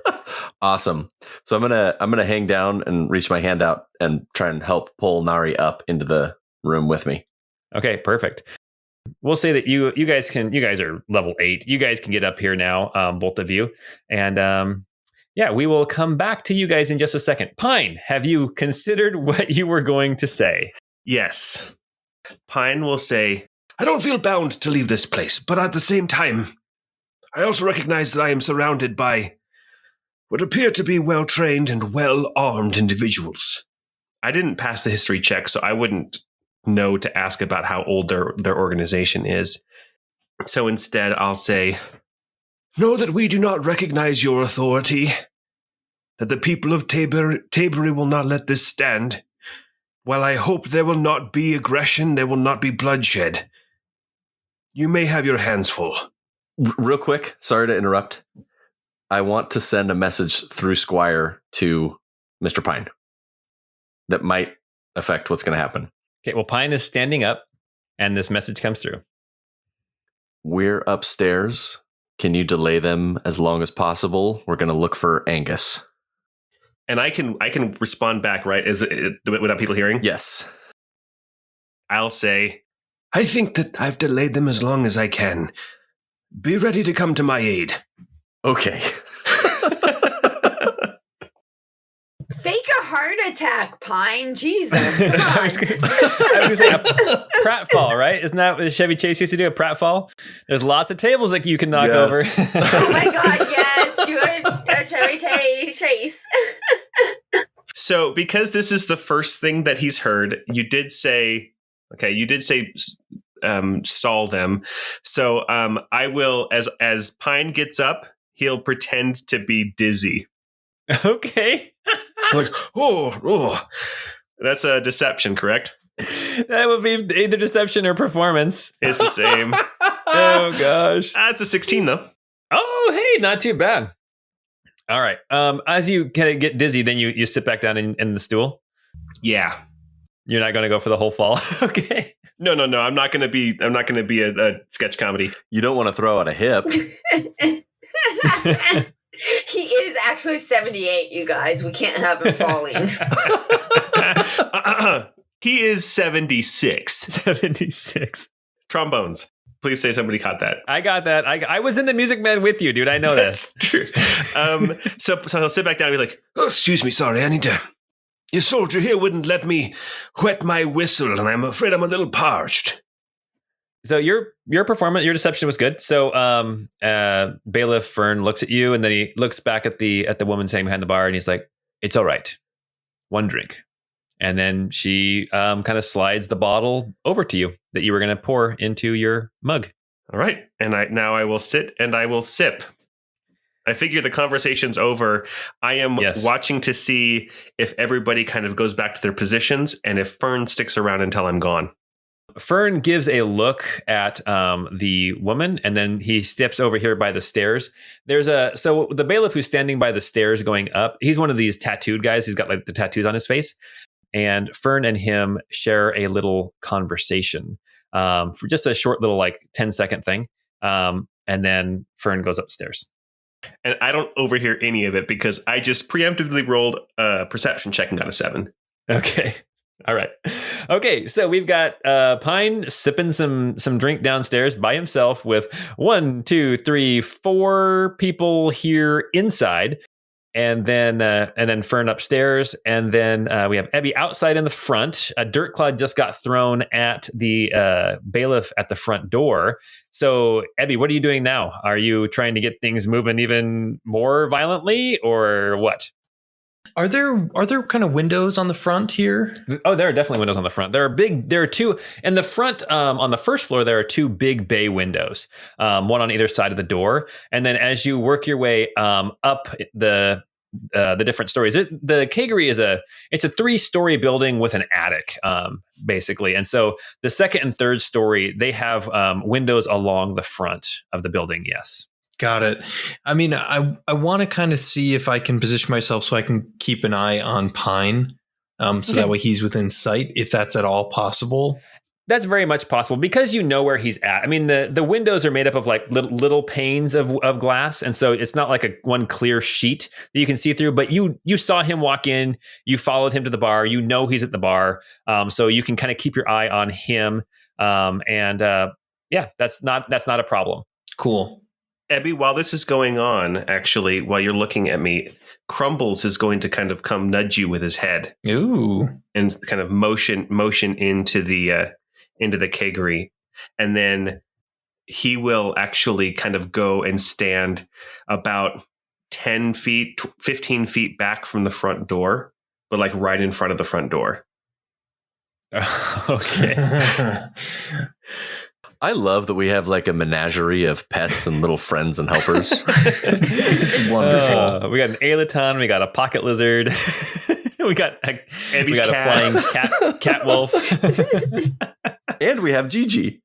Awesome. So I'm gonna hang down and reach my hand out and try and help pull Nari up into the room with me. Okay, perfect. We'll say that you guys are level 8. You guys can get up here now, both of you, and yeah, we will come back to you guys in just a second. Pine, have you considered what you were going to say? Yes. Pine will say, I don't feel bound to leave this place, but at the same time, I also recognize that I am surrounded by what appear to be well-trained and well-armed individuals. I didn't pass the history check, so I wouldn't know to ask about how old their organization is. So instead, I'll say, know that we do not recognize your authority, that the people of Tabery will not let this stand. While I hope there will not be aggression, there will not be bloodshed. You may have your hands full. Real quick, sorry to interrupt. I want to send a message through Squire to Mr. Pine that might affect what's going to happen. Okay, well, Pine is standing up, and this message comes through. We're upstairs. Can you delay them as long as possible? We're going to look for Angus. And I can respond back, right? Without people hearing? Yes. I'll say, I think that I've delayed them as long as I can. Be ready to come to my aid. Okay. Fake a heart attack, Pine. Jesus, come on. I was gonna say a pratfall, right? Isn't that what Chevy Chase used to do, a pratfall? There's lots of tables that you can knock over. Oh my god, yes. Do a Chevy Chase. So, because this is the first thing that he's heard, you did say stall them. So, I will, as Pine gets up, he'll pretend to be dizzy. Okay. Like, oh, that's a deception, correct? That would be either deception or performance. It's the same. Oh gosh. It's a 16 though. Oh, hey, not too bad. All right. As you kind of get dizzy, then you sit back down in the stool. Yeah. You're not going to go for the whole fall. Okay. No. I'm not going to be a sketch comedy. You don't want to throw out a hip. He is actually 78, you guys. We can't have him falling. He is 76. 76. Trombones. Please say somebody caught that. I got that. I was in the Music Man with you, dude. I know this. True. So he'll sit back down and be like, oh, excuse me, sorry, I need to... Your soldier here wouldn't let me wet my whistle, and I'm afraid I'm a little parched. So your performance, your deception was good. So Bailiff Fern looks at you, and then he looks back at the woman standing behind the bar, and he's like, "It's all right. One drink." And then she kind of slides the bottle over to you that you were going to pour into your mug. All right. And I will sit and I will sip. I figure the conversation's over. I am watching to see if everybody kind of goes back to their positions and if Fern sticks around until I'm gone. Fern gives a look at the woman, and then he steps over here by the stairs. So the bailiff who's standing by the stairs going up, he's one of these tattooed guys. He's got like the tattoos on his face. And Fern and him share a little conversation for just a short little 10-second thing. And then Fern goes upstairs. And I don't overhear any of it because I just preemptively rolled a perception check and got a 7. Okay. All right. Okay. So we've got Pine sipping some drink downstairs by himself with 1, 2, 3, 4 people here inside. And then Fern upstairs, and then we have Ebby outside in the front. A dirt clod just got thrown at the bailiff at the front door. So, Ebby, what are you doing now? Are you trying to get things moving even more violently, or what? Are there kind of windows on the front here? Oh, there are definitely windows on the front. There are 2 in the front. On the first floor, there are 2 big bay windows, one on either side of the door. And then as you work your way up the different stories, the Keggery is a 3-story building with an attic, basically. And so the second and third story, they have windows along the front of the building. Yes. Got it. I mean, I want to kind of see if I can position myself so I can keep an eye on Pine, so that way he's within sight, if that's at all possible. That's very much possible because you know where he's at. I mean, the windows are made up of like little panes of glass, and so it's not like one clear sheet that you can see through. But you saw him walk in, you followed him to the bar, you know he's at the bar, so you can kind of keep your eye on him. That's not a problem. Cool. Ebby, while this is going on, actually, while you're looking at me, Crumbles is going to kind of come nudge you with his head. Ooh. And kind of motion into the Keggery. And then he will actually kind of go and stand about 10 feet, 15 feet back from the front door, but like right in front of the front door. Okay. I love that we have like a menagerie of pets and little friends and helpers. It's wonderful. We got an Aelaton, we got a pocket lizard, we got a flying cat wolf, and we have Gigi.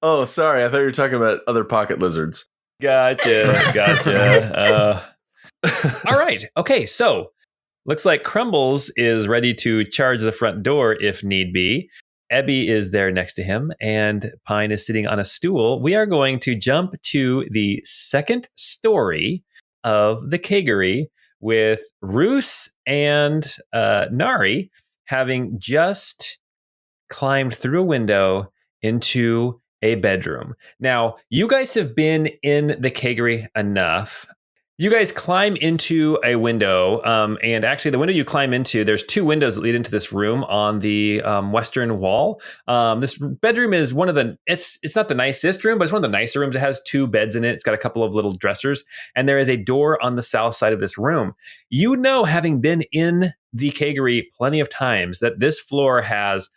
Oh, sorry, I thought you were talking about other pocket lizards. Gotcha. All right. Okay, so looks like Crumbles is ready to charge the front door if need be. Ebby is there next to him, and Pine is sitting on a stool. We are going to jump to the second story of the Keggery with Roos and Nari having just climbed through a window into a bedroom. Now, you guys have been in the Keggery enough. You guys climb into a window, and actually the window you climb into, there's 2 windows that lead into this room on the western wall. This bedroom is one of it's not the nicest room, but it's one of the nicer rooms. It has 2 beds in it. It's got a couple of little dressers, and there is a door on the south side of this room. You know, having been in the Keggery plenty of times, that this floor has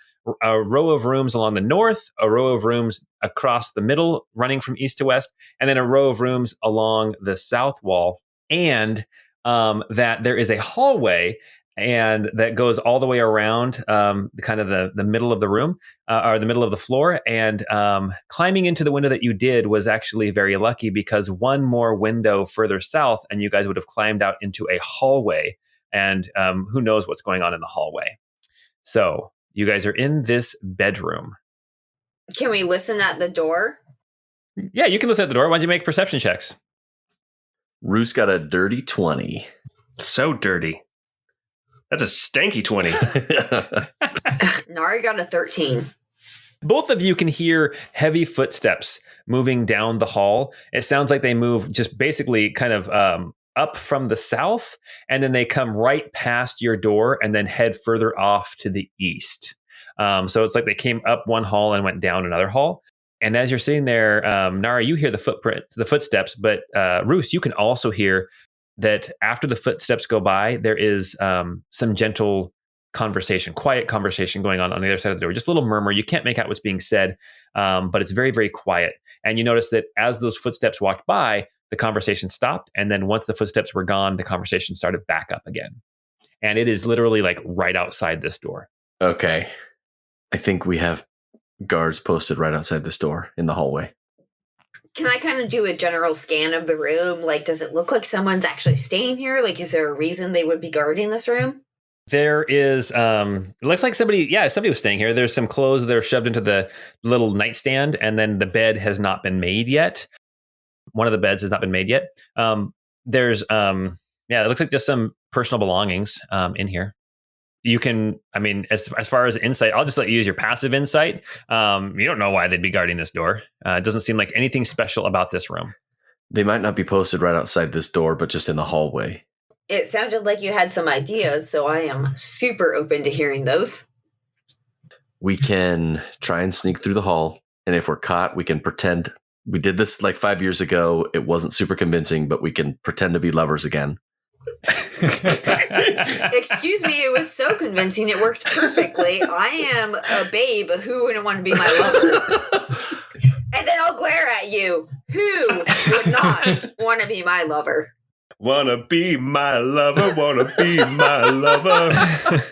a row of rooms along the north, a row of rooms across the middle running from east to west, and then a row of rooms along the south wall, and that there is a hallway and that goes all the way around kind of the middle of the room or the middle of the floor. And climbing into the window that you did was actually very lucky, because one more window further south and you guys would have climbed out into a hallway, and who knows what's going on in the hallway. So you guys are in this bedroom. Can we listen at the door? Yeah, you can listen at the door. Why don't you make perception checks? Roos got a dirty 20. So dirty. That's a stanky 20. Nari got a 13. Both of you can hear heavy footsteps moving down the hall. It sounds like they move just basically kind of up from the south, and then they come right past your door and then head further off to the east. So it's like they came up one hall and went down another hall. And as you're sitting there, Nara, you hear the footsteps, but Roos, you can also hear that after the footsteps go by, there is some gentle conversation, quiet conversation going on the other side of the door. Just a little murmur. You can't make out what's being said, but it's very, very quiet. And you notice that as those footsteps walked by, the conversation stopped. And then once the footsteps were gone, the conversation started back up again. And it is literally like right outside this door. Okay. I think we have guards posted right outside this door in the hallway. Can I kind of do a general scan of the room? Like, does it look like someone's actually staying here? Like, is there a reason they would be guarding this room? There is, it looks like somebody was staying here. There's some clothes that are shoved into the little nightstand, and then the bed has not been made yet. One of the beds has not been made yet. There's, it looks like just some personal belongings in here. You can, as far as insight, I'll just let you use your passive insight. You don't know why they'd be guarding this door. It doesn't seem like anything special about this room. They might not be posted right outside this door, but just in the hallway. It sounded like you had some ideas, so I am super open to hearing those. We can try and sneak through the hall, and if we're caught, we can pretend we did this like 5 years ago. It wasn't super convincing, but we can pretend to be lovers again. Excuse me, it was so convincing. It worked perfectly. I am a babe who wouldn't want to be my lover. And then I'll glare at you. Who would not want to be my lover? Wanna be my lover, wanna be my lover.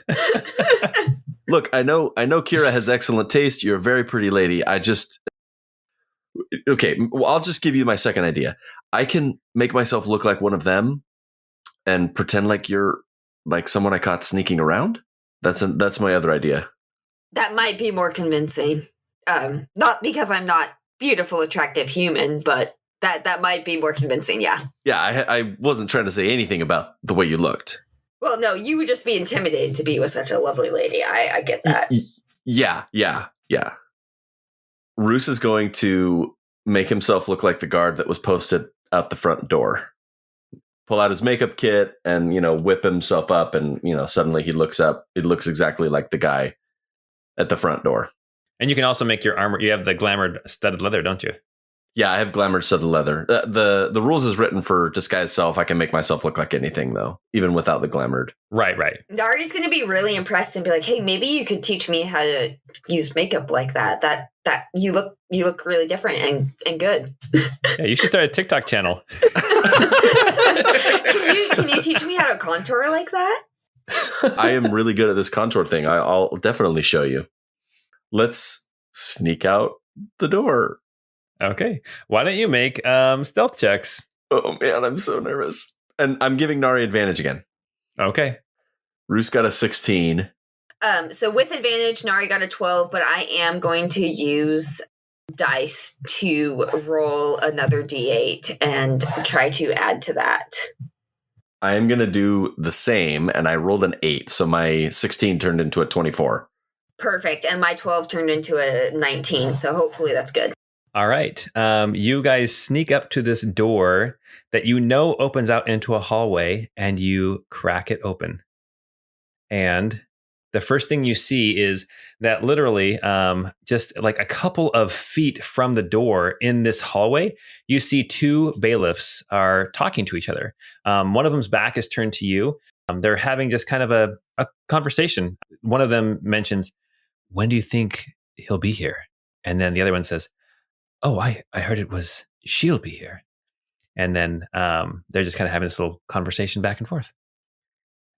Look, I know Kira has excellent taste. You're a very pretty lady. Okay, well, I'll just give you my second idea. I can make myself look like one of them and pretend like you're like someone I caught sneaking around. That's my other idea. That might be more convincing. Not because I'm not beautiful, attractive human, but that might be more convincing, yeah. Yeah, I wasn't trying to say anything about the way you looked. Well, no, you would just be intimidated to be with such a lovely lady. I get that. Yeah. Roos is going to make himself look like the guard that was posted out the front door. Pull out his makeup kit and, whip himself up. And, suddenly he looks up. It looks exactly like the guy at the front door. And you can also make your armor. You have the glamored studded leather, don't you? Yeah, I have glamored studded leather. The rules is written for disguise self. I can make myself look like anything, though, even without the glamored. Right. Nari's going to be really impressed and be like, "Hey, maybe you could teach me how to use makeup like that. That you look really different and good." Yeah, you should start a TikTok channel. Can you teach me how to contour like that? I am really good at this contour thing. I'll definitely show you. Let's sneak out the door. Okay. Why don't you make stealth checks? Oh, man, I'm so nervous. And I'm giving Nari advantage again. Okay. Roos got a 16. So with advantage, Nari got a 12, but I am going to use dice to roll another d8 and try to add to that. I am going to do the same, and I rolled an 8, so my 16 turned into a 24. Perfect, and my 12 turned into a 19, so hopefully that's good. All right. You guys sneak up to this door that opens out into a hallway, and you crack it open. And the first thing you see is that literally just like a couple of feet from the door in this hallway, you see two bailiffs are talking to each other. One of them's back is turned to you. They're having just kind of a conversation. One of them mentions, "When do you think he'll be here?" And then the other one says, "Oh, I heard she'll be here." And then they're just kind of having this little conversation back and forth.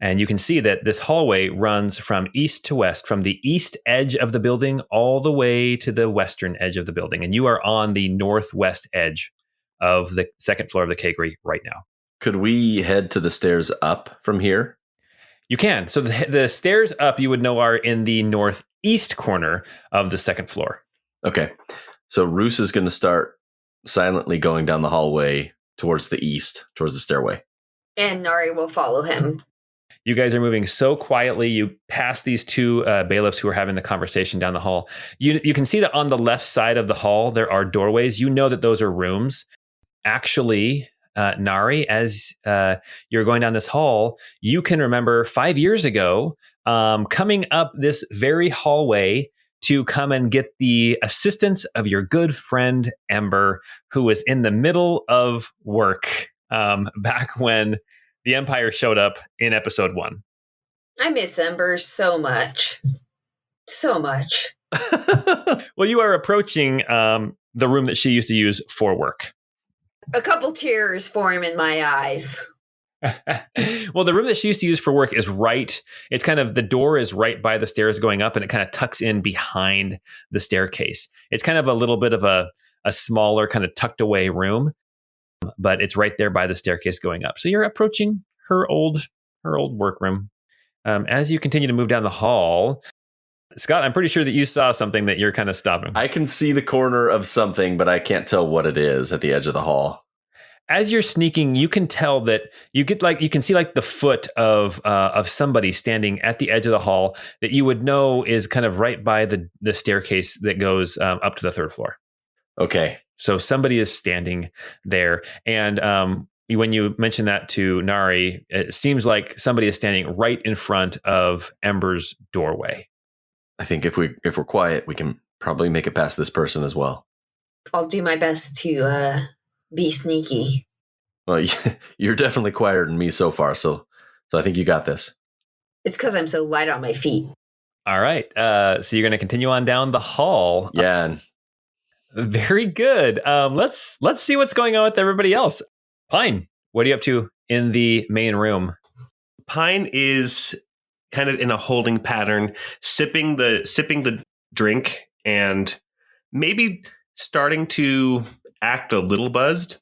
And you can see that this hallway runs from east to west, from the east edge of the building all the way to the western edge of the building. And you are on the northwest edge of the second floor of the Keggery right now. Could we head to the stairs up from here? You can. So the stairs up, you would know, are in the northeast corner of the second floor. Okay. So Roos is going to start silently going down the hallway towards the east, towards the stairway. And Nari will follow him. You guys are moving so quietly. You pass these two bailiffs who are having the conversation down the hall. You can see that on the left side of the hall, there are doorways. You know that those are rooms. Actually, Nari, as you're going down this hall, you can remember 5 years ago coming up this very hallway to come and get the assistance of your good friend Ember, who was in the middle of work back when the Empire showed up in episode 1. I miss Ember so much. So much. Well, you are approaching the room that she used to use for work. A couple tears form in my eyes. Well, the room that she used to use for work is it's kind of, the door is right by the stairs going up, and it kind of tucks in behind the staircase. It's kind of a little bit of a smaller, kind of tucked away room, but it's right there by the staircase going up. So you're approaching her old workroom. As you continue to move down the hall, Scott, I'm pretty sure that you saw something that you're kind of stopping. I can see the corner of something, but I can't tell what it is at the edge of the hall. As you're sneaking, you can tell that you can see like the foot of somebody standing at the edge of the hall that you would know is kind of right by the staircase that goes up to the 3rd floor. Okay. So somebody is standing there. And when you mention that to Nari, it seems like somebody is standing right in front of Ember's doorway. I think if we're quiet, we can probably make it past this person as well. I'll do my best to be sneaky. Well, you're definitely quieter than me so far, so I think you got this. It's because I'm so light on my feet. All right. So you're going to continue on down the hall. Yeah. Very good. Let's see what's going on with everybody else. Pine, what are you up to in the main room? Pine is kind of in a holding pattern, sipping the drink, and maybe starting to act a little buzzed,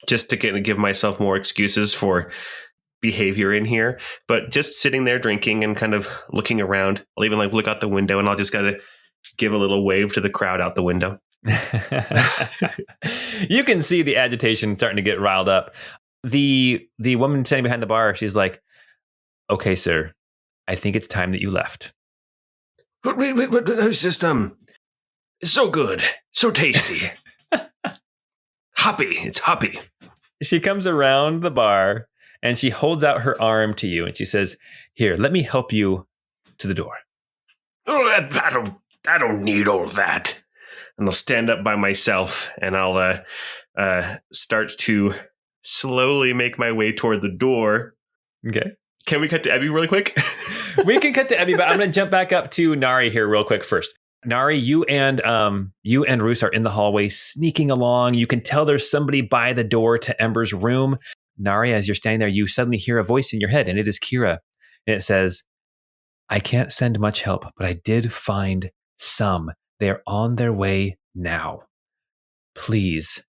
just to kind of give myself more excuses for behavior in here. But just sitting there drinking and kind of looking around. I'll even look out the window, and I'll just gotta give a little wave to the crowd out the window. You can see the agitation starting to get riled up. The woman standing behind the bar, she's like, "Okay, sir, I think it's time that you left." Wait, it's just, it's so good. So tasty. Hoppy. It's hoppy. She comes around the bar and she holds out her arm to you and she says, "Here, let me help you to the door." Oh, I don't need all that. And I'll stand up by myself, and I'll start to slowly make my way toward the door. Okay. Can we cut to Ebby really quick? We can cut to Ebby, but I'm going to jump back up to Nari here real quick first. Nari, you and Roos are in the hallway sneaking along. You can tell there's somebody by the door to Ember's room. Nari, as you're standing there, you suddenly hear a voice in your head, and it is Kira. And it says, "I can't send much help, but I did find some. They're on their way now. Please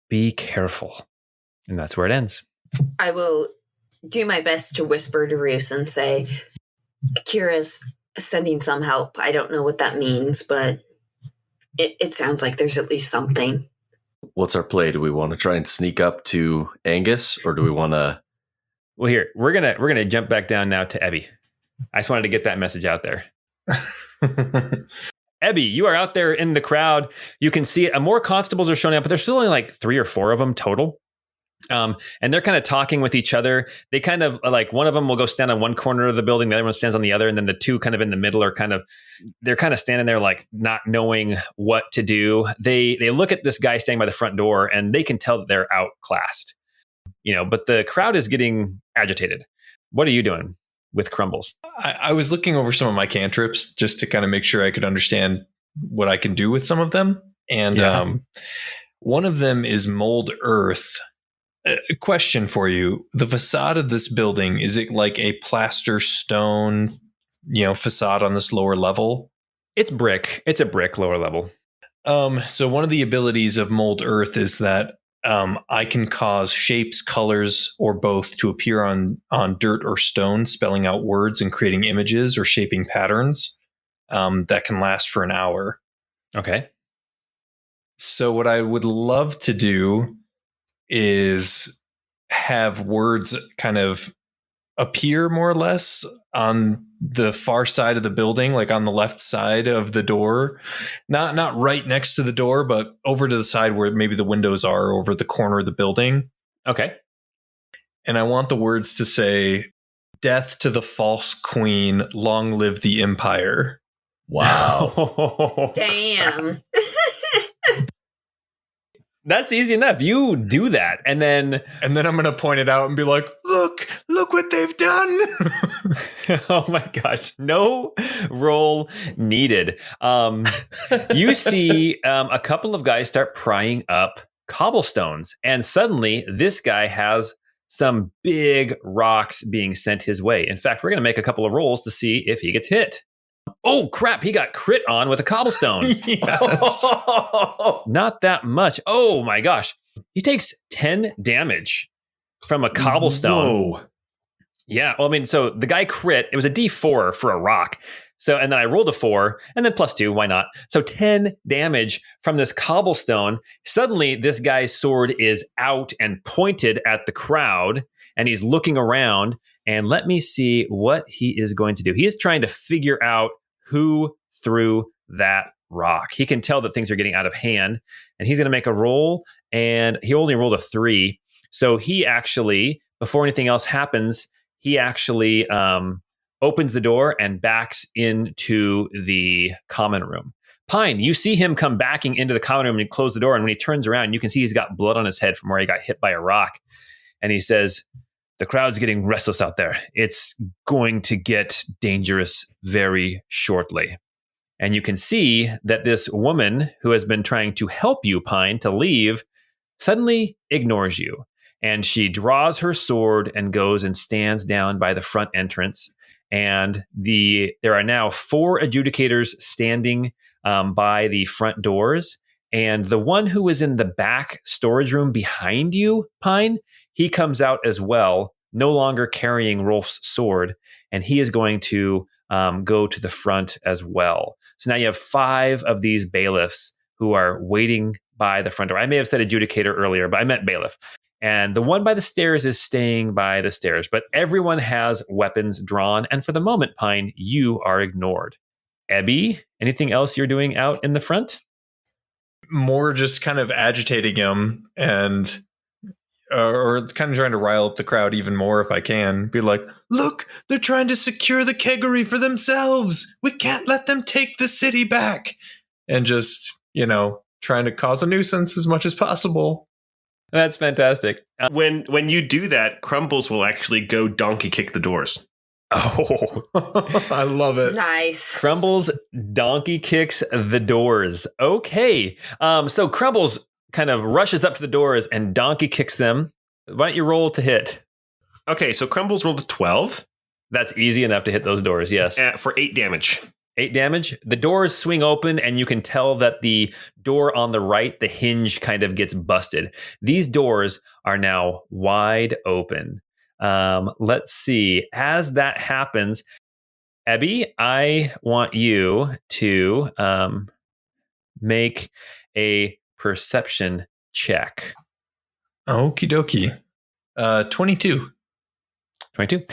be careful." And that's where it ends. I will do my best to whisper to Roos and say, "Kira's sending some help. I don't know what that means, but it sounds like there's at least something." What's our play? Do we want to try and sneak up to Angus, or do we want to? Well, here we're gonna jump back down now to Ebby. I just wanted to get that message out there. Ebby, you are out there in the crowd. You can see it. More constables are showing up, but there's still only like 3 or 4 of them total. And they're kind of talking with each other. They kind of one of them will go stand on one corner of the building, the other one stands on the other, and then the two kind of in the middle are they're kind of standing there like not knowing what to do. They look at this guy standing by the front door, and they can tell that they're outclassed. But the crowd is getting agitated. What are you doing with Crumbles? I was looking over some of my cantrips just to kind of make sure I could understand what I can do with some of them. And one of them is mold earth. A question for you. The facade of this building, is it like a plaster stone, facade on this lower level? It's brick. It's a brick lower level. So one of the abilities of mold earth is that I can cause shapes, colors, or both to appear on dirt or stone, spelling out words and creating images or shaping patterns that can last for an hour. Okay. So what I would love to do is have words kind of appear more or less on the far side of the building, like on the left side of the door, not right next to the door, but over to the side where maybe the windows are, over the corner of the building. Okay. And I want the words to say, "Death to the false queen, long live the empire." Wow. Damn. That's easy enough. You do that. And then I'm going to point it out and be like, "The look what they've done. Oh my gosh, no roll needed. You see a couple of guys start prying up cobblestones, and suddenly this guy has some big rocks being sent his way. In fact, we're going to make a couple of rolls to see if he gets hit. Oh crap, he got crit on with a cobblestone. Yes. Not that much. Oh my gosh. He takes 10 damage from a cobblestone. Whoa. Yeah, well, I mean, so the guy crit, it was a D4 for a rock. So, and then I rolled a 4, and then +2, why not? So 10 damage from this cobblestone. Suddenly, this guy's sword is out and pointed at the crowd, and he's looking around, and let me see what he is going to do. He is trying to figure out who threw that rock. He can tell that things are getting out of hand, and he's going to make a roll, and he only rolled a 3. So he actually, before anything else happens, he actually opens the door and backs into the common room. Pine, you see him come backing into the common room and close the door. And when he turns around, you can see he's got blood on his head from where he got hit by a rock. And he says, "The crowd's getting restless out there. It's going to get dangerous very shortly." And you can see that this woman who has been trying to help you, Pine, to leave, suddenly ignores you. And she draws her sword and goes and stands down by the front entrance. And there are now 4 adjudicators standing by the front doors. And the one who was in the back storage room behind you, Pine, he comes out as well, no longer carrying Rolf's sword. And he is going to go to the front as well. So now you have 5 of these bailiffs who are waiting by the front door. I may have said adjudicator earlier, but I meant bailiff. And the one by the stairs is staying by the stairs, but everyone has weapons drawn. And for the moment, Pine, you are ignored. Ebby, anything else you're doing out in the front? More just kind of agitating him and or kind of trying to rile up the crowd even more if I can. Be like, look, they're trying to secure the Keggery for themselves. We can't let them take the city back. And just, trying to cause a nuisance as much as possible. That's fantastic. When you do that, Crumbles will actually go donkey kick the doors. Oh, I love it. Nice. Crumbles donkey kicks the doors. Okay. So Crumbles kind of rushes up to the doors and donkey kicks them. Why don't you roll to hit? Okay, so Crumbles rolled a 12. That's easy enough to hit those doors, yes. For 8 damage. 8 damage. The doors swing open, and you can tell that the door on the right, the hinge kind of gets busted. These doors are now wide open. Let's see. As that happens, Ebby, I want you to make a perception check. Okie dokie. 22. 22.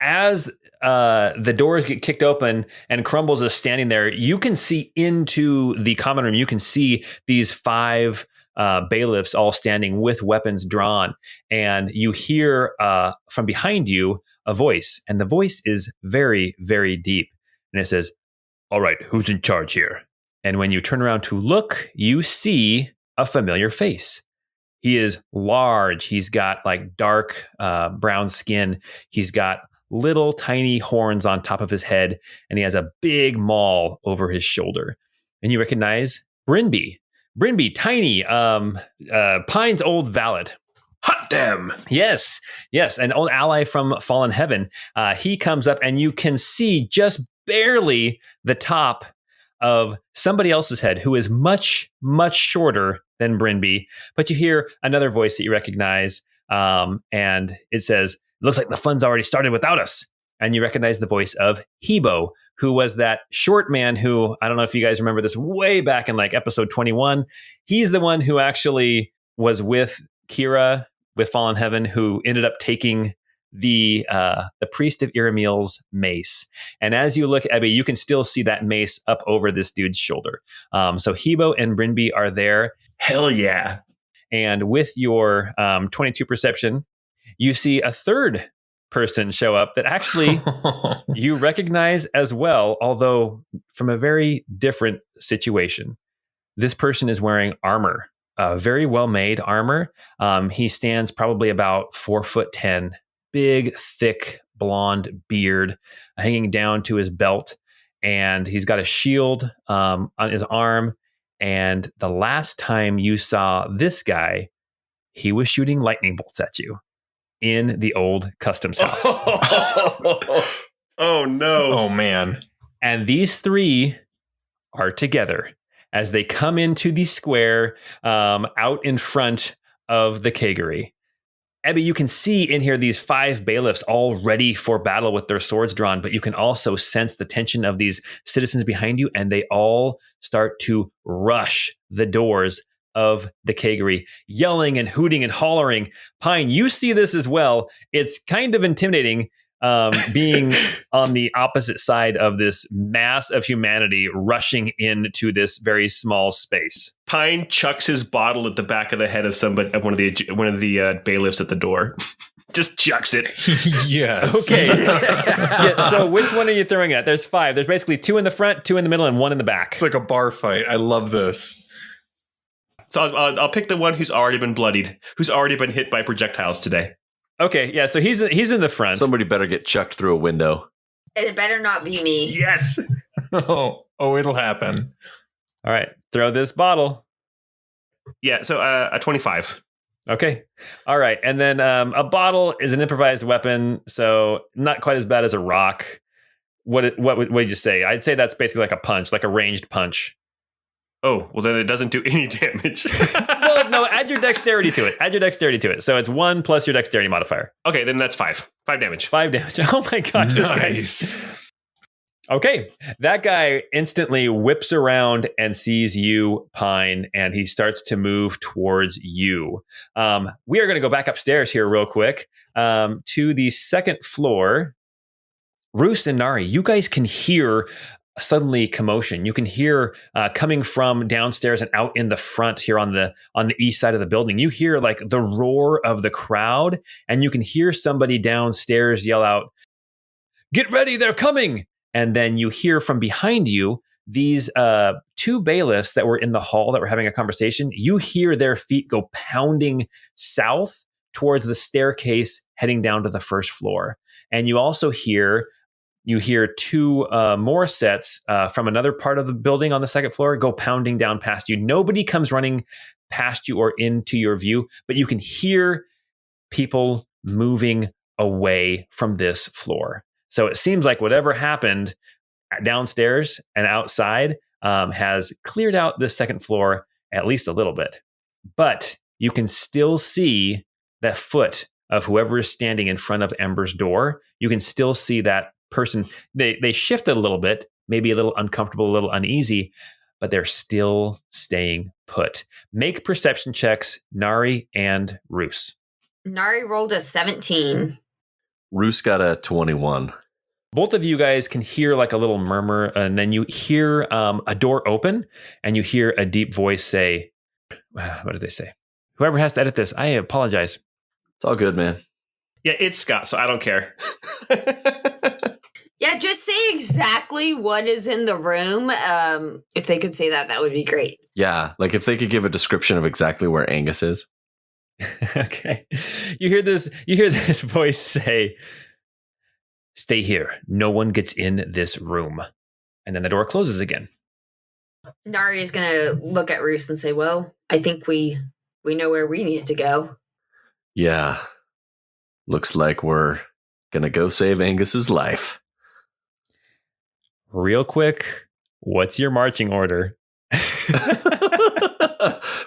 As the doors get kicked open and Crumbles is standing there, you can see into the common room. You can see these 5 bailiffs all standing with weapons drawn. And you hear from behind you a voice. And the voice is very, very deep. And it says, "All right, who's in charge here?" And when you turn around to look, you see a familiar face. He is large. He's got like dark brown skin. He's got little tiny horns on top of his head, and he has a big maul over his shoulder. And you recognize Brinby. Brinby, tiny, Pine's old valet. Hot damn! Yes, an old ally from Fallen Heaven. He comes up, and you can see just barely the top of somebody else's head who is much, much shorter than Brinby. But you hear another voice that you recognize, and it says, "Looks like the fun's already started without us." And you recognize the voice of Hebo, who was that short man who, I don't know if you guys remember this way back in like episode 21. He's the one who actually was with Kira with Fallen Heaven, who ended up taking the priest of Iramil's mace. And as you look, Ebby, you can still see that mace up over this dude's shoulder. So Hebo and Brinby are there. Hell yeah. And with your 22 perception, you see a third person show up that actually you recognize as well, although from a very different situation. This person is wearing armor. very well-made armor. He stands probably about 4'10", big, thick, blonde beard hanging down to his belt. And he's got a shield on his arm. And the last time you saw this guy, he was shooting lightning bolts at you in the old customs house. Oh, no. Oh, man. And these three are together as they come into the square out in front of the Keggery. Ebby, you can see in here these 5 bailiffs all ready for battle with their swords drawn, but you can also sense the tension of these citizens behind you, and they all start to rush the doors of the Keggery, yelling and hooting and hollering. Pine, you see this as well. It's kind of intimidating being on the opposite side of this mass of humanity rushing into this very small space. Pine chucks his bottle at the back of the head of somebody, of one of the bailiffs at the door. Just chucks it. Yes. Okay. Yeah, so which one are you throwing at? There's 5. There's basically 2 in the front, 2 in the middle, and 1 in the back. It's like a bar fight. I love this. So I'll pick the one who's already been bloodied, who's already been hit by projectiles today. Okay, yeah, so he's in the front. Somebody better get chucked through a window. It better not be me. Yes. Oh, it'll happen. All right, throw this bottle. Yeah, so a 25. Okay. All right. And then a bottle is an improvised weapon, so not quite as bad as a rock. What did you say? I'd say that's basically like a punch, like a ranged punch. Oh, well, then it doesn't do any damage. Well, no, add your dexterity to it. So it's 1 plus your dexterity modifier. Okay, then that's 5. 5 damage. 5 damage. Oh my gosh. Nice. Okay. That guy instantly whips around and sees you, Pine, and he starts to move towards you. We are going to go back upstairs here real quick to the second floor. Roos and Nari, you guys can hear suddenly commotion. You can hear coming from downstairs and out in the front here on the east side of the building. You hear like the roar of the crowd, and you can hear somebody downstairs yell out, "Get ready, they're coming!" And then you hear from behind you these 2 bailiffs that were in the hall that were having a conversation. You hear their feet go pounding south towards the staircase heading down to the first floor. And you also hear 2 more sets from another part of the building on the second floor go pounding down past you. Nobody comes running past you or into your view, but you can hear people moving away from this floor. So it seems like whatever happened downstairs and outside has cleared out this second floor at least a little bit. But you can still see that foot of whoever is standing in front of Ember's door. You can still see that person. They shifted a little bit, maybe a little uncomfortable, a little uneasy, but they're still staying put. Make perception checks, Nari and Roos. Nari rolled a 17. Roos got a 21. Both of you guys can hear like a little murmur, and then you hear a door open, and you hear a deep voice say, what did they say? Whoever has to edit this, I apologize. It's all good, man. Yeah, it's Scott, so I don't care. Yeah, just say exactly what is in the room. If they could say that, that would be great. Yeah, like if they could give a description of exactly where Angus is. Okay. You hear this voice say, "Stay here. No one gets in this room." And then the door closes again. Nari is going to look at Roos and say, well, I think we know where we need to go. Yeah. Looks like we're going to go save Angus's life. Real quick, what's your marching order?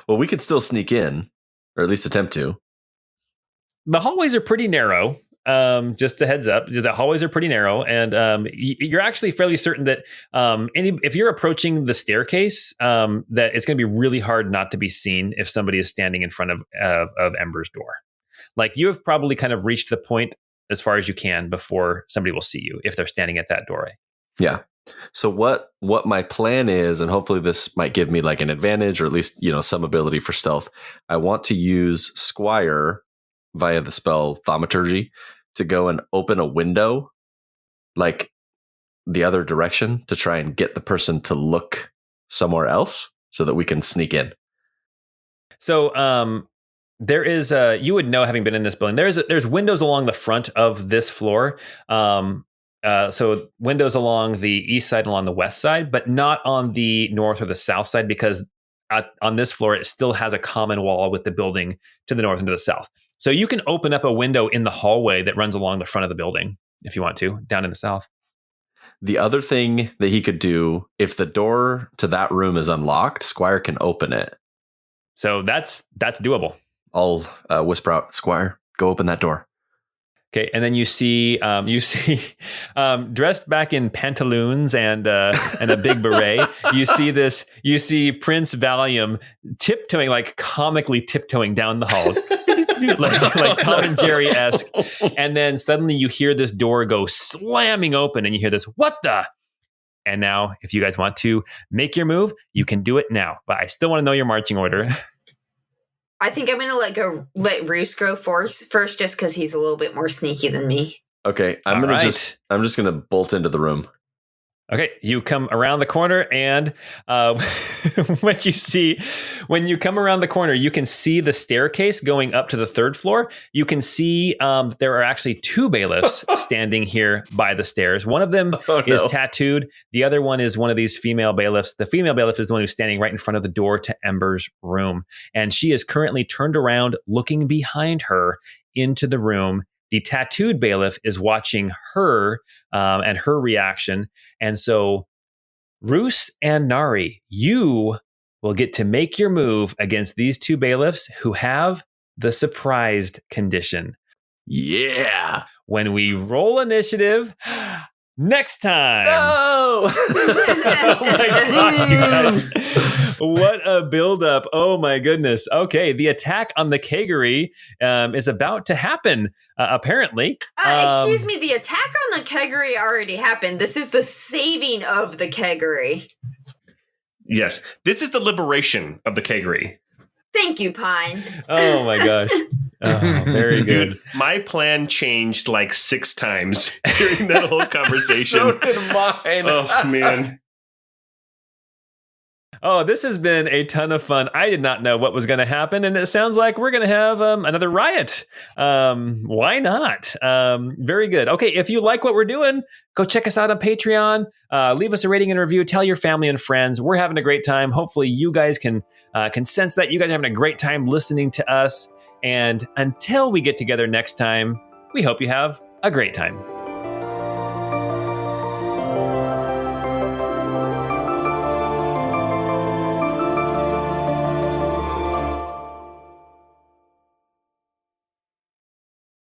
Well, we could still sneak in, or at least attempt to. The hallways are pretty narrow. Just a heads up, the hallways are pretty narrow, and you're actually fairly certain that if you're approaching the staircase, that it's going to be really hard not to be seen if somebody is standing in front of Ember's door. Like you have probably kind of reached the point as far as you can before somebody will see you if they're standing at that doorway. Yeah. So what my plan is, and hopefully this might give me like an advantage or at least, some ability for stealth. I want to use Squire via the spell Thaumaturgy to go and open a window like the other direction to try and get the person to look somewhere else so that we can sneak in. So there is you would know, having been in this building, there's windows along the front of this floor. So windows along the east side and along the west side, but not on the north or the south side, because on this floor it still has a common wall with the building to the north and to the south. So you can open up a window in the hallway that runs along the front of the building if you want to, down in the south. The other thing that he could do, if the door to that room is unlocked, Squire can open it. So that's doable. I'll whisper out, Squire, go open that door. Okay, and then you see dressed back in pantaloons and a big beret. You see Prince Valium tiptoeing, like comically tiptoeing down the hall, like Tom and Jerry-esque. And then suddenly you hear this door go slamming open, and you hear this, "What the?" And now, if you guys want to make your move, you can do it now. But I still want to know your marching order. I think I'm gonna let Roos go first, just because he's a little bit more sneaky than me. Okay, I'm just gonna bolt into the room. Okay, you come around the corner, and when you come around the corner, you can see the staircase going up to the third floor. You can see there are actually two bailiffs standing here by the stairs. One of them is tattooed. The other one is one of these female bailiffs. The female bailiff is the one who's standing right in front of the door to Ember's room. And she is currently turned around, looking behind her into the room. The tattooed bailiff is watching her and her reaction. And so, Roos and Nari, you will get to make your move against these two bailiffs who have the surprised condition. Yeah. When we roll initiative next time. No! Oh my gosh, you guys. What a buildup. Oh my goodness. Okay, the attack on the Keggery is about to happen, apparently. Excuse me, the attack on the Keggery already happened. This is the saving of the Keggery. Yes, this is the liberation of the Keggery. Thank you, Pine. Oh my gosh. Oh, very good. Dude, my plan changed like 6 times during that whole conversation. So did mine. Oh, man. Oh, this has been a ton of fun. I did not know what was going to happen, and it sounds like we're going to have another riot. Why not? Very good. Okay, if you like what we're doing, go check us out on Patreon. Leave us a rating and review. Tell your family and friends. We're having a great time. Hopefully, you guys can sense that. You guys are having a great time listening to us. And until we get together next time, we hope you have a great time.